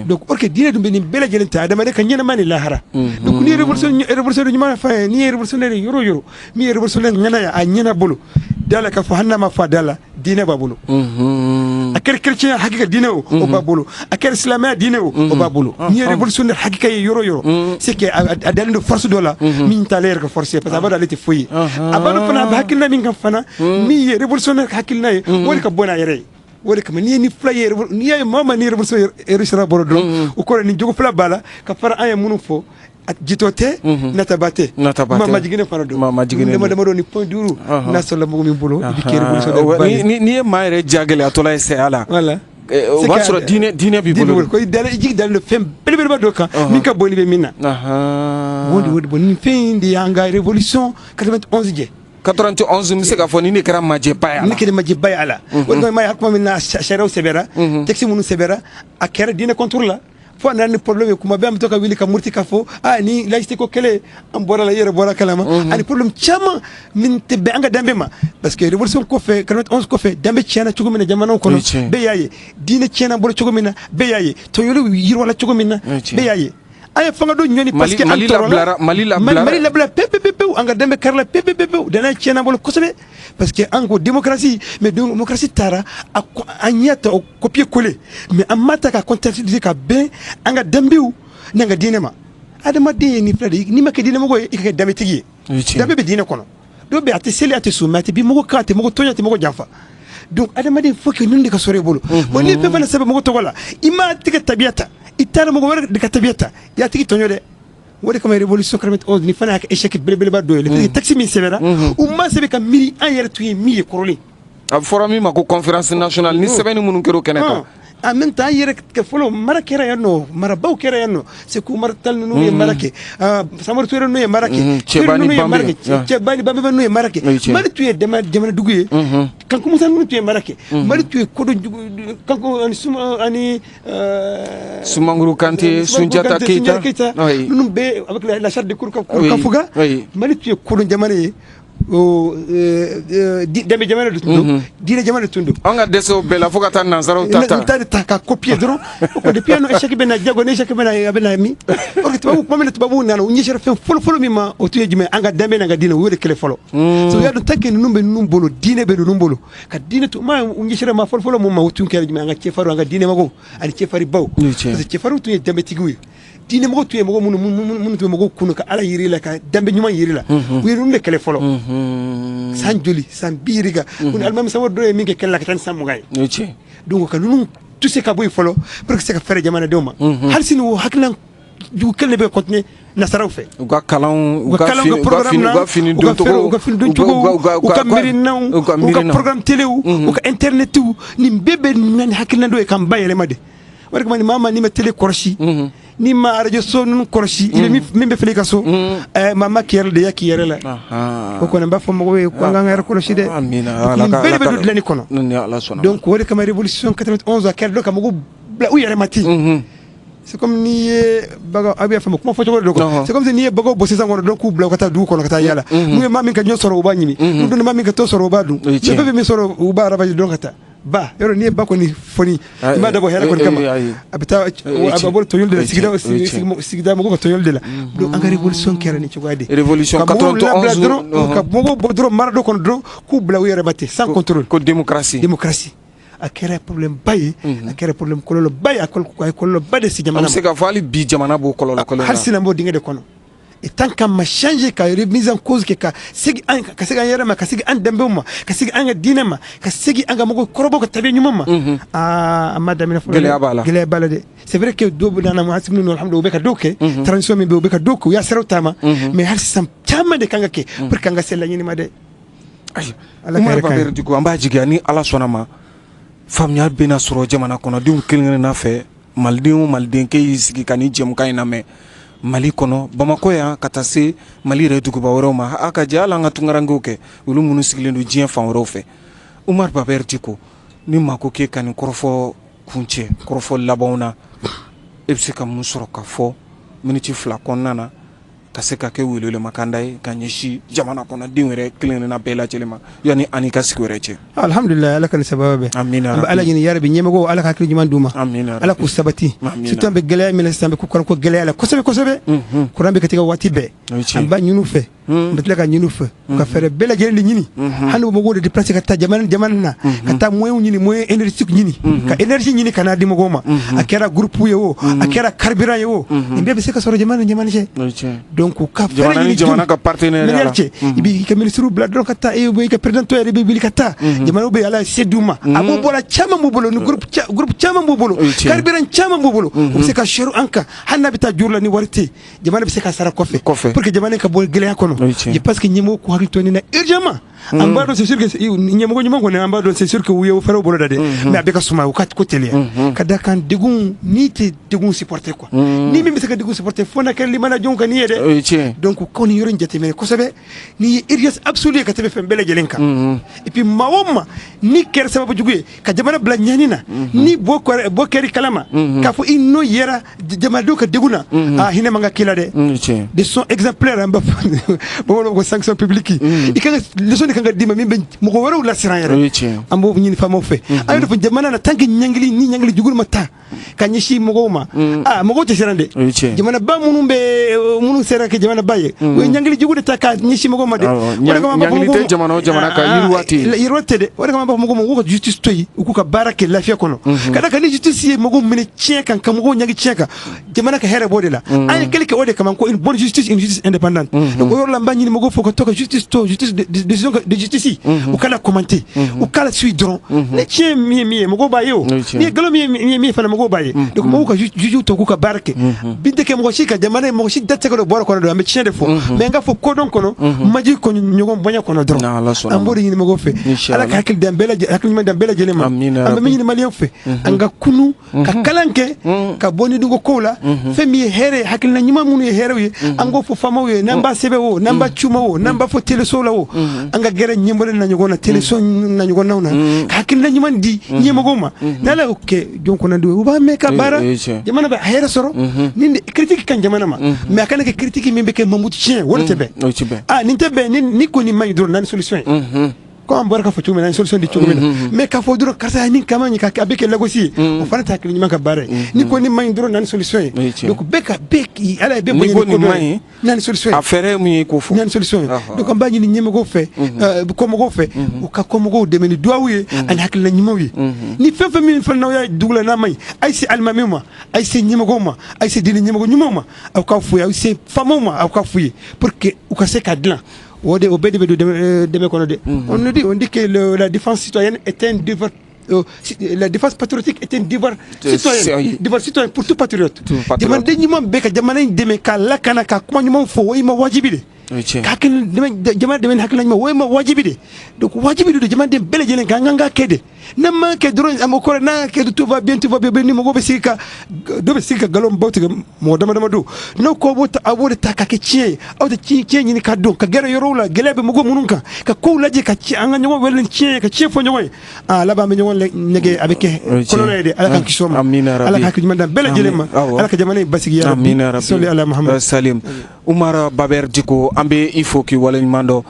S3: donc orke dine dum be ni bela jelenta adama de ka nyena mani lahara donc ni révolution ni ma fa ni révolutionnaire yoro mi révolutionnaire ngana ya a nyena bolu dala ka fa hanna ma fa dala dine ba bolu akere chrétien hakika dine o ba bolu akere islamia dine o ba bolu ni révolutionnaire hakika yoro c'est que adal de force dola min taler ka force parce que abada leti foyi abada fana ba hakilna min kan fana mi révolutionnaire hakilna woni ka bona yere woni ka ni flyer ni ay mama ni révolution erishra borodo o ko ni jogo fla bala ka fara ay munu fo at jitote natabate mama jigine farado mama jigine dama do ni point duru na solo mo mi bolo di ke révolution
S2: ni ma re jagale atola se ala
S3: voilà
S2: wasro dine bi bolo
S3: ko dala jig dal le fem bele ba do kan min ka boni be minna wodi boni fin di anga révolution 91 je
S2: 91 mi se ka foni ni kara maje paya
S3: ni kede maje paya ala woni ma hakuma min na sharaw sebera taxi munu sebera akere dine contrôle la fo andani problème kuma be am to ka wili ka murti ka fo ni laajte ko kele am bora la yere bora kalama ani problème chama min te be anga dambe ma parce que révolution ko fe 91 ko fe dambe ciana cugo mina jamano kono be yaye dine ciana bora cugo mina be yaye to yolo yir wala cugo mina be yaye ay fanga do ñoni parce que mali la bla pepe anga dembe karla pepe dana ciana bol kosobe parce que ango démocratie mais démocratie tara a ñata o copier coller mais amata ka contexte ka ben anga dembew nanga dinema adama de ni frère ni make dinema go ikake dambe tigi dambe be dine kono do be ate seli ate soumati bi mo ko kate mo ko toñate mo ko janfa donc adama de faut que nundi ka sore bolo mo ni pe fana sabe mo ko togola ima tika tabiata itara mo ko wara de ka tabiata ya tigi toño de wodi comme révolution 91 ni fana ka échec bele ba do le taxi min severa ou ma sebe ka miri an yere tuye mi koroli
S2: ab forami ma ko conférence nationale ni sebe ni munun kero keneka
S3: en même temps yere ke folo marakera yanno marabaw kera yanno c'est ko martal no ye marake samar tuere no ye marake chebani bambe no ye marake mari tuye dema jamana duguye kanko musa no tuye marake mari tuye kodo kanko ani suma ani
S2: Sumanguru Kanté Sunjata Keita
S3: num be avec la charte de Kurka Fuga mari tuye kodo jamana ye dembe jamana tundu dina jamana tundu
S2: anga deso bela fokata nanzaro
S3: tata ka copier dron ko depuis no échec bena jago ne échec bena mi o tubabu ko men tubabu nana unyi shere fen folo mi ma o tuye jime anga dembe nga dina wure kele folo so ya do takke numbe numbolo dine be do numbolo ka dine to ma unyi shere ma folo mo ma wutun kele jime anga cefaru anga dine mago ani cefari baw cefaru tuye dembe tigi dine mo tuye mo mun tuye mo kunu ka ala yiri la ka dembe nyuma yiri la wiri numbe kele folo san joli san biriga kun almam sa woddo e minke kella tan sam gay donc ka nunu tusse ka boy folo pour que se ka fere jamana dewma hal sinu haklan du kelle be continuer nasaraw fe
S2: ga kalan ga fini do to
S3: ga miri naw ga programme télé ou ga internet ou ni bebe ni haklan do e kam bayele made war ko mama ni ma télé korchi ni ma radio sonu korchi ile mi be fele kaso mama kiyere de yakiyere la ko ne ba fo mo ko nga ngar korchi de
S2: amina
S3: ala ka bele be dulani kono donc wori kama révolution 91 a kerde ka mo bla u yere mati c'est comme ni baga abi famo ko fo to do ko c'est comme si ni bago bossi sango do ku bla ko ta du ko ta yala mu mami ka nyo soro ba nyimi mu do mami ka to soro ba du be mi soro u ba raba do kata ba yoro ni ba ko ni foni ma dabo hera ko kama abita ababol to yolde sigida mo ko to yolde la do anga révolution kera ni ci gwade
S2: révolution 91
S3: ka mo bo dro marado kon dro ku bla were batte sans contrôle
S2: ko démocratie
S3: a kera problème baye a kera problème kololo baye akol ko ay kololo bade si jamana
S2: am se ka fali bi jamana bo kololo
S3: har sina mo dinga de kono et tant qu'on m'a changé ka remise en cause que ka sigi an ka sigi an yara ma ka sigi an dambe ma ka sigi an dina ma ka sigi an ga mo korobo ka tabe nyuma ma madame na fo gele bala de c'est vrai que do dana mo hasibnu alhamdulillah be ka doke transition mi be ka doku ya serotama mais har sam chama de kanga ke pour kanga sella nyini ma de
S2: ay ala ka ka diko amba jigani ala sonama famnya bena soro jamana kono dum kilngene na fe maldin ke sigi kani jem kay na me Mali kɔnɔ Bamako yan ka taa se Mali yɛrɛ duguba wɛrɛw ma a ka jɛ hali an ka tungarankew kɛ olu minnu sigilen don diɲɛ fan wɛrɛw fɛ Umar Baber Diko ni maa ko k'e ka nin kɔrɔfɔ kuncɛ kɔrɔfɔ labanw na e bɛ se ka mun sɔrɔ ka fɔ miniti 2 kɔnɔna na ka se ka kɛ welewelemada ye ka ɲɛsin jamana kɔnɔdenw yɛrɛ kelen-kelenna bɛɛ lajɛlen ma yani ani ka sigi wɛrɛ cɛ.
S3: Alhamdulillah ala ka ni sababu bɛɛ.
S2: Amina ya rabbi.
S3: Ala ɲini ya rabbi ɲɛmɔgɔw ala ka hakili ɲuman d'u ma.
S2: Amina ya rabbi.
S3: Ala k'u sabati. Surtout an bɛ gɛlɛya min na sisan an bɛ ko kɔrɔ ko gɛlɛya la kosɛbɛ kosɛbɛ. Kuran bɛ kɛ tigɛ waati bɛɛ. An b'a ɲini u fɛ. N bɛ tila ka ɲini u fɛ. Ka fɛɛrɛ bɛɛ lajɛlen de ɲini. Hali mɔgɔw de déplacer ka taa jamana na ka taa moyens ɲini moyen énergétique ɲini ka énergie ɲini ka n'a di mɔgɔw ma. A kɛra groupe ye o a kɛra carburant ye o nin bɛɛ bɛ se ka sɔrɔ jamana cɛ. Donc ka fɛɛrɛ
S2: ni jamana ka partenaire ala
S3: i b'i ka ministre bila dɔrɔn ka taa i ka président tɔ yɛrɛ bɛ wuli ka taa jamana bɛ ala se d'u ma a b'o bɔra caman b'u bolo ni groupe caman b'u bolo carburant caman b'u bolo u bɛ se ka sɔrɔ an kan hali n'a bɛ taa juru la ni wari tɛ jamana bɛ se ka sara kɔfɛ pour que jamana ka bɔ gɛlɛya kɔnɔ je pense que ɲɛmɔgɔw k'u hakili to nin na urgemment an b'a dɔn c'est sûr que ɲɛmɔgɔ ɲuman kɔni an b'a dɔn c'est sûr que u ye fɛɛrɛw bolo da dɛ mais a bɛ ka suma u ka ko teliya ka da kan degun n'i tɛ degun supporter quoi ni min bɛ se ka degun supporter fo na kɛ limanajɔnw ka nin ye dɛ donc k'aw ni yɔrɔ in jateminɛ kosɛbɛ ni ye urgence absolue ye ka tɛmɛ fɛn bɛɛ lajɛlen kan et puis maa o maa ni kɛra sababu jugu ye ka jamana bila ɲani na ni bɔ kɛri kalama k'a fɔ i n'o yɛra jamanadenw ka degun na a hinɛ man ka k'i la dɛ des sons exemplaires an b'a fɔ bamananw ko sanction publique i kan ka leçon de kan ka d'i ma min bɛ mɔgɔ wɛrɛw lasiran yɛrɛ an b'o ɲini faamaw fɛ an y'o fɔ jamana na tant que ɲangili jugu ma taa ka ɲɛsin mɔgɔw ma mɔgɔw tɛ siran dɛ jamana ba minnu sera kɛ jamana ba ye o ye ɲangili jugu de ta ka ɲɛsin mɔgɔw ma dɛ
S2: ɲangili tɛ jamana o jamana ka yiriwa
S3: tɛ dɛ o de kama an b'a fɔ mɔgɔw ma k'u ka justice to yen u k'u ka baara kɛ lafiya kɔnɔ ka da kan ni justice ye mɔgɔw minɛ tiɲɛ kan ka mɔgɔw ɲangi tiɲɛ kan jamana ka hɛrɛ b'o de la an ye kɛli kɛ o de kama ko une bonne justice une justice indépendante donc o yɔrɔ la n b'a ɲini mɔgɔw fɔ ka to ka justice to décision de justice u kana commenter u k'a la suit dɔrɔn ni tiɲɛ min ye mɔgɔw b'a ye o ni ye nkalon min ye fana mɔgɔw b'a ye donc mɔgɔw ka juge to k'u ka baara kɛ bin tɛ kɛ mɔgɔ si ka jamana ye mɔgɔ si da tɛ se ka don bɔrɔ kɔnɔ don an bɛ tiɲɛ de fɔ mais n ka fɔ kodɔn kɔnɔ maji ɲɔgɔn bonya kɔnɔ dɔrɔn an b'o de ɲini mɔgɔw fɛ ala ka hakili ɲuman dan bɛɛ lajɛlen ma an bɛ min ɲini maliyɛnw fɛ an ka kunu ka kalan kɛ ka bɔ ni dunko kow la fɛn min ye hɛrɛ ye hakilina ɲuman minnu ye hɛrɛw ye an k'o fɔ faamaw ye n'an b'a sɛbɛn o n'an b'a cuma o n'an b'a fɔ teleso la o an ka gɛrɛ ɲɛmɔgɔ na ɲɔgɔn na teleso na ɲɔgɔn naw na ka hakilina ɲuman di ɲɛmɔgɔw ma n'ala y'o kɛ jɔn kɔnɔdenw u b'a mɛn ka baara jamana bɛ hɛrɛ sɔrɔ ni critique kan jamana ma mais a kana kɛ critique min bɛ kɛ mamutu tiɲɛ o de tɛ bɛn nin tɛ bɛn ni ko nin man ɲi dɔrɔn n'an solution ye ko an bɔra ka fɔ cogo min na solution di cogo min na mais k'a fɔ dɔrɔn karisa ni kama ɲi a bɛ kɛ lagosi ye o fana tɛ hakili ɲuman ka baara ye ni ko nin man ɲi dɔrɔn n'an solution ye donc ala ye bɛɛ bonya ni ko dɔ ye n'an solution ye
S2: a fɛɛrɛ mun ye ko fɔ
S3: n'an solution ye donc an b'a ɲini ɲɛmɔgɔw fɛ kɔmɔgɔw fɛ u ka kɔmɔgɔw dɛmɛ ni duwawu ye ani hakilina ɲumanw ye ni fɛn fɛn min fana n'aw y'a dugu la n'a ma ɲi a ye se alimamiw ma a ye se ɲɛmɔgɔw ma a ye se diinɛ ɲɛmɔgɔ ɲumanw ma aw ka f'u ye a ye se faamaw ma aw ka f'u ye pour que u ka se ka dilan au bébé de dɛmɛ kɔnɔ dɛ on dit que la défense citoyenne est un devoir la défense patriotique est un devoir citoyen pour tout patriote jamanaden ɲuman bɛɛ ka jamana in dɛmɛ k'a lakana ka kuma ɲuman fɔ o ye ma wajibi de jamana dɛmɛ ni hakilina ɲuman o ye ma wajibi de donc wajibi de jamanaden bɛɛ lajɛlen kan an ka kɛ de n'an ma kɛ dɔrɔn a ma kɔrɔ n'a kɛ tout va bien ni mɔgɔw bɛ sigi ka dɔ bɛ sigi ka nkalon baw tigɛ mɔgɔ dama don n'aw ko a b'o de ta ka kɛ tiɲɛ ye aw tɛ tiɲɛ ɲini ka dɔn ka gɛrɛ yɔrɔw la gɛlɛya bɛ mɔgɔ minnu kan ka kow lajɛ ka an ka ɲɔgɔn wele ni tiɲɛ ye ka tiɲɛ fɔ ɲɔgɔn ye laban bɛ ɲɔgɔn nɛgɛ a bɛ kɛ kɔlɔlɔ ye de ala k'an kisi o ma ala ka hakili ɲuman dan bɛɛ lajɛlen ma ala ka jamana in basigi ya rabbi sɔli ala muhamad
S2: salim Umar Baber Diko an bɛ i fo k'i waleɲuman dɔn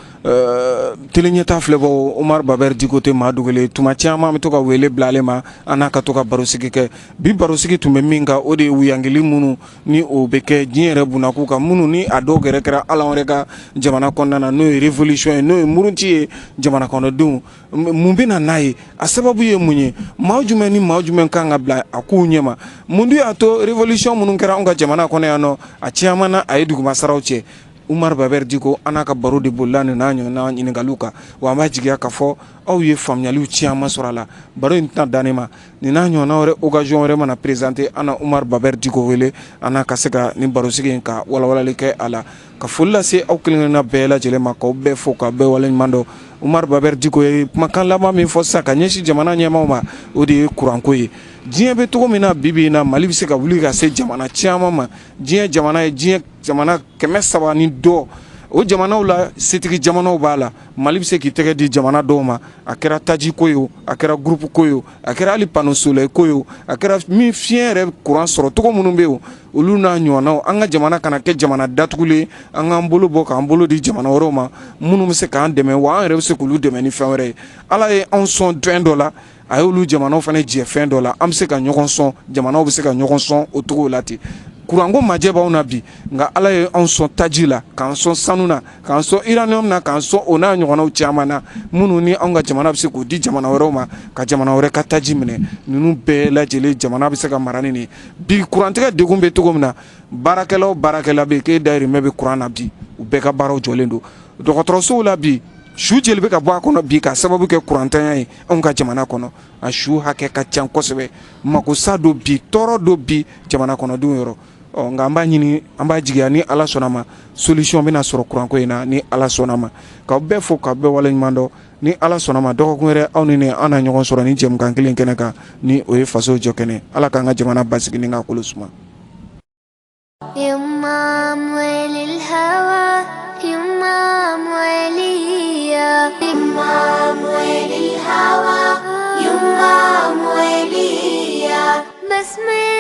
S2: tele ɲɛta filɛ bɔ Umar Baber Diko tɛ maa dogolen tuma caman bɛ to ka wele bila ale ma an n'a ka to ka barosigi kɛ bi barosigi tun bɛ min kan o de ye wuyangili minnu ni o bɛ kɛ diɲɛ yɛrɛ bunakun kan minnu ni a dɔw gɛrɛ kɛra ala yɛrɛ ka jamana kɔnɔna na n'o ye révolution ye n'o ye muruti ye jamana kɔnɔdenw mun bɛ na n'a ye a sababu ye mun ye maa jumɛn ni maa jumɛn kan ka bila a kow ɲɛma mun de y'a to révolution minnu kɛra anw ka jamana kɔnɔ yan nɔ a caman na a ye dugumasaraw cɛ Umar Baber Diko an n'a ka baro de bolila nin n'a ɲɔgɔnna ɲininkaliw kan wa an b'a jigiya k'a fɔ aw ye faamuyaliw caman sɔrɔ a la baro in tɛna dan ne ma nin n'a ɲɔgɔnna wɛrɛ occasion wɛrɛ mana présenter an na Umar Baber Diko wele an n'a ka se ka nin barosigi in ka walawalali kɛ a la ka foli lase aw kelen-kelenna bɛɛ lajɛlen ma k'aw bɛɛ fo k'aw bɛɛ waleɲuman dɔn Umar Baber Diko ye kumakan laban min fɔ sisan ka ɲɛsin jamana ɲɛmaaw ma o de ye kuranko ye diɲɛ bɛ cogo min na bibi in na Mali bɛ se ka wuli ka se jamana caman ma diɲɛ jamana ye diɲɛ jamana 300 ni dɔ o jamanaw la setigi jamanaw b'a la Mali bɛ se k'i tɛgɛ di jamana dɔw ma a kɛra taji ko ye o a kɛra groupe ko ye o a kɛra hali panneau solaire ko ye o a kɛra min fiɲɛ yɛrɛ courant sɔrɔ cogo minnu bɛ yen olu n'a ɲɔgɔnnaw an ka jamana kana kɛ jamana datugulen an k'an bolo bɔ k'an bolo di jamana wɛrɛw ma minnu bɛ se k'an dɛmɛ wa an yɛrɛ bɛ se k'olu dɛmɛ ni fɛn wɛrɛ ye Ala ye anw sɔn fɛn dɔ la a y'olu jamanaw fana jɛ fɛn dɔ la an bɛ se ka ɲɔgɔn sɔn jamanaw bɛ se ka ɲɔgɔn sɔn o cogo la ten kuranko majɛ b'anw na bi nka Ala ye anw sɔn taji la k'an sɔn sanu na k'an sɔn uranium na k'an sɔn o n'a ɲɔgɔnnaw caman na minnu ni anw ka jamana bɛ se k'o di jamana wɛrɛw ma ka jamana wɛrɛ ka taji minɛ ninnu bɛɛ lajɛlen jamana bɛ se ka mara ni nin bi kurantigɛ degun bɛ cogo min na baarakɛla o baarakɛla bɛ yen k'e dayirimɛ bɛ kuran na bi u bɛɛ ka baaraw jɔlen don dɔgɔtɔrɔsow la bi su jeli bɛ ka bɔ a kɔnɔ bi ka sababu kɛ kurantanya ye anw ka jamana kɔnɔ a su hakɛ ka ca kosɛbɛ makosa don bi tɔɔrɔ don bi jamana kɔnɔdenw yɔrɔ nka an b'a ɲini an b'a jigiya ni Ala sɔnna ma solution bɛna sɔrɔ kuranko in na ni Ala sɔnna ma k'aw bɛɛ fo k'aw bɛɛ waleɲuman dɔn ni Ala sɔnna ma dɔgɔkun wɛrɛ aw ni ne an na ɲɔgɔn sɔrɔ ni jɛmukan kelen kɛnɛ kan ni o ye faso jɔ kɛnɛ Ala k'an ka jamana basigi ni k'a kolo suma
S1: يمام وللهوى يمام وليا يمام وللهوى يمام وليا بسم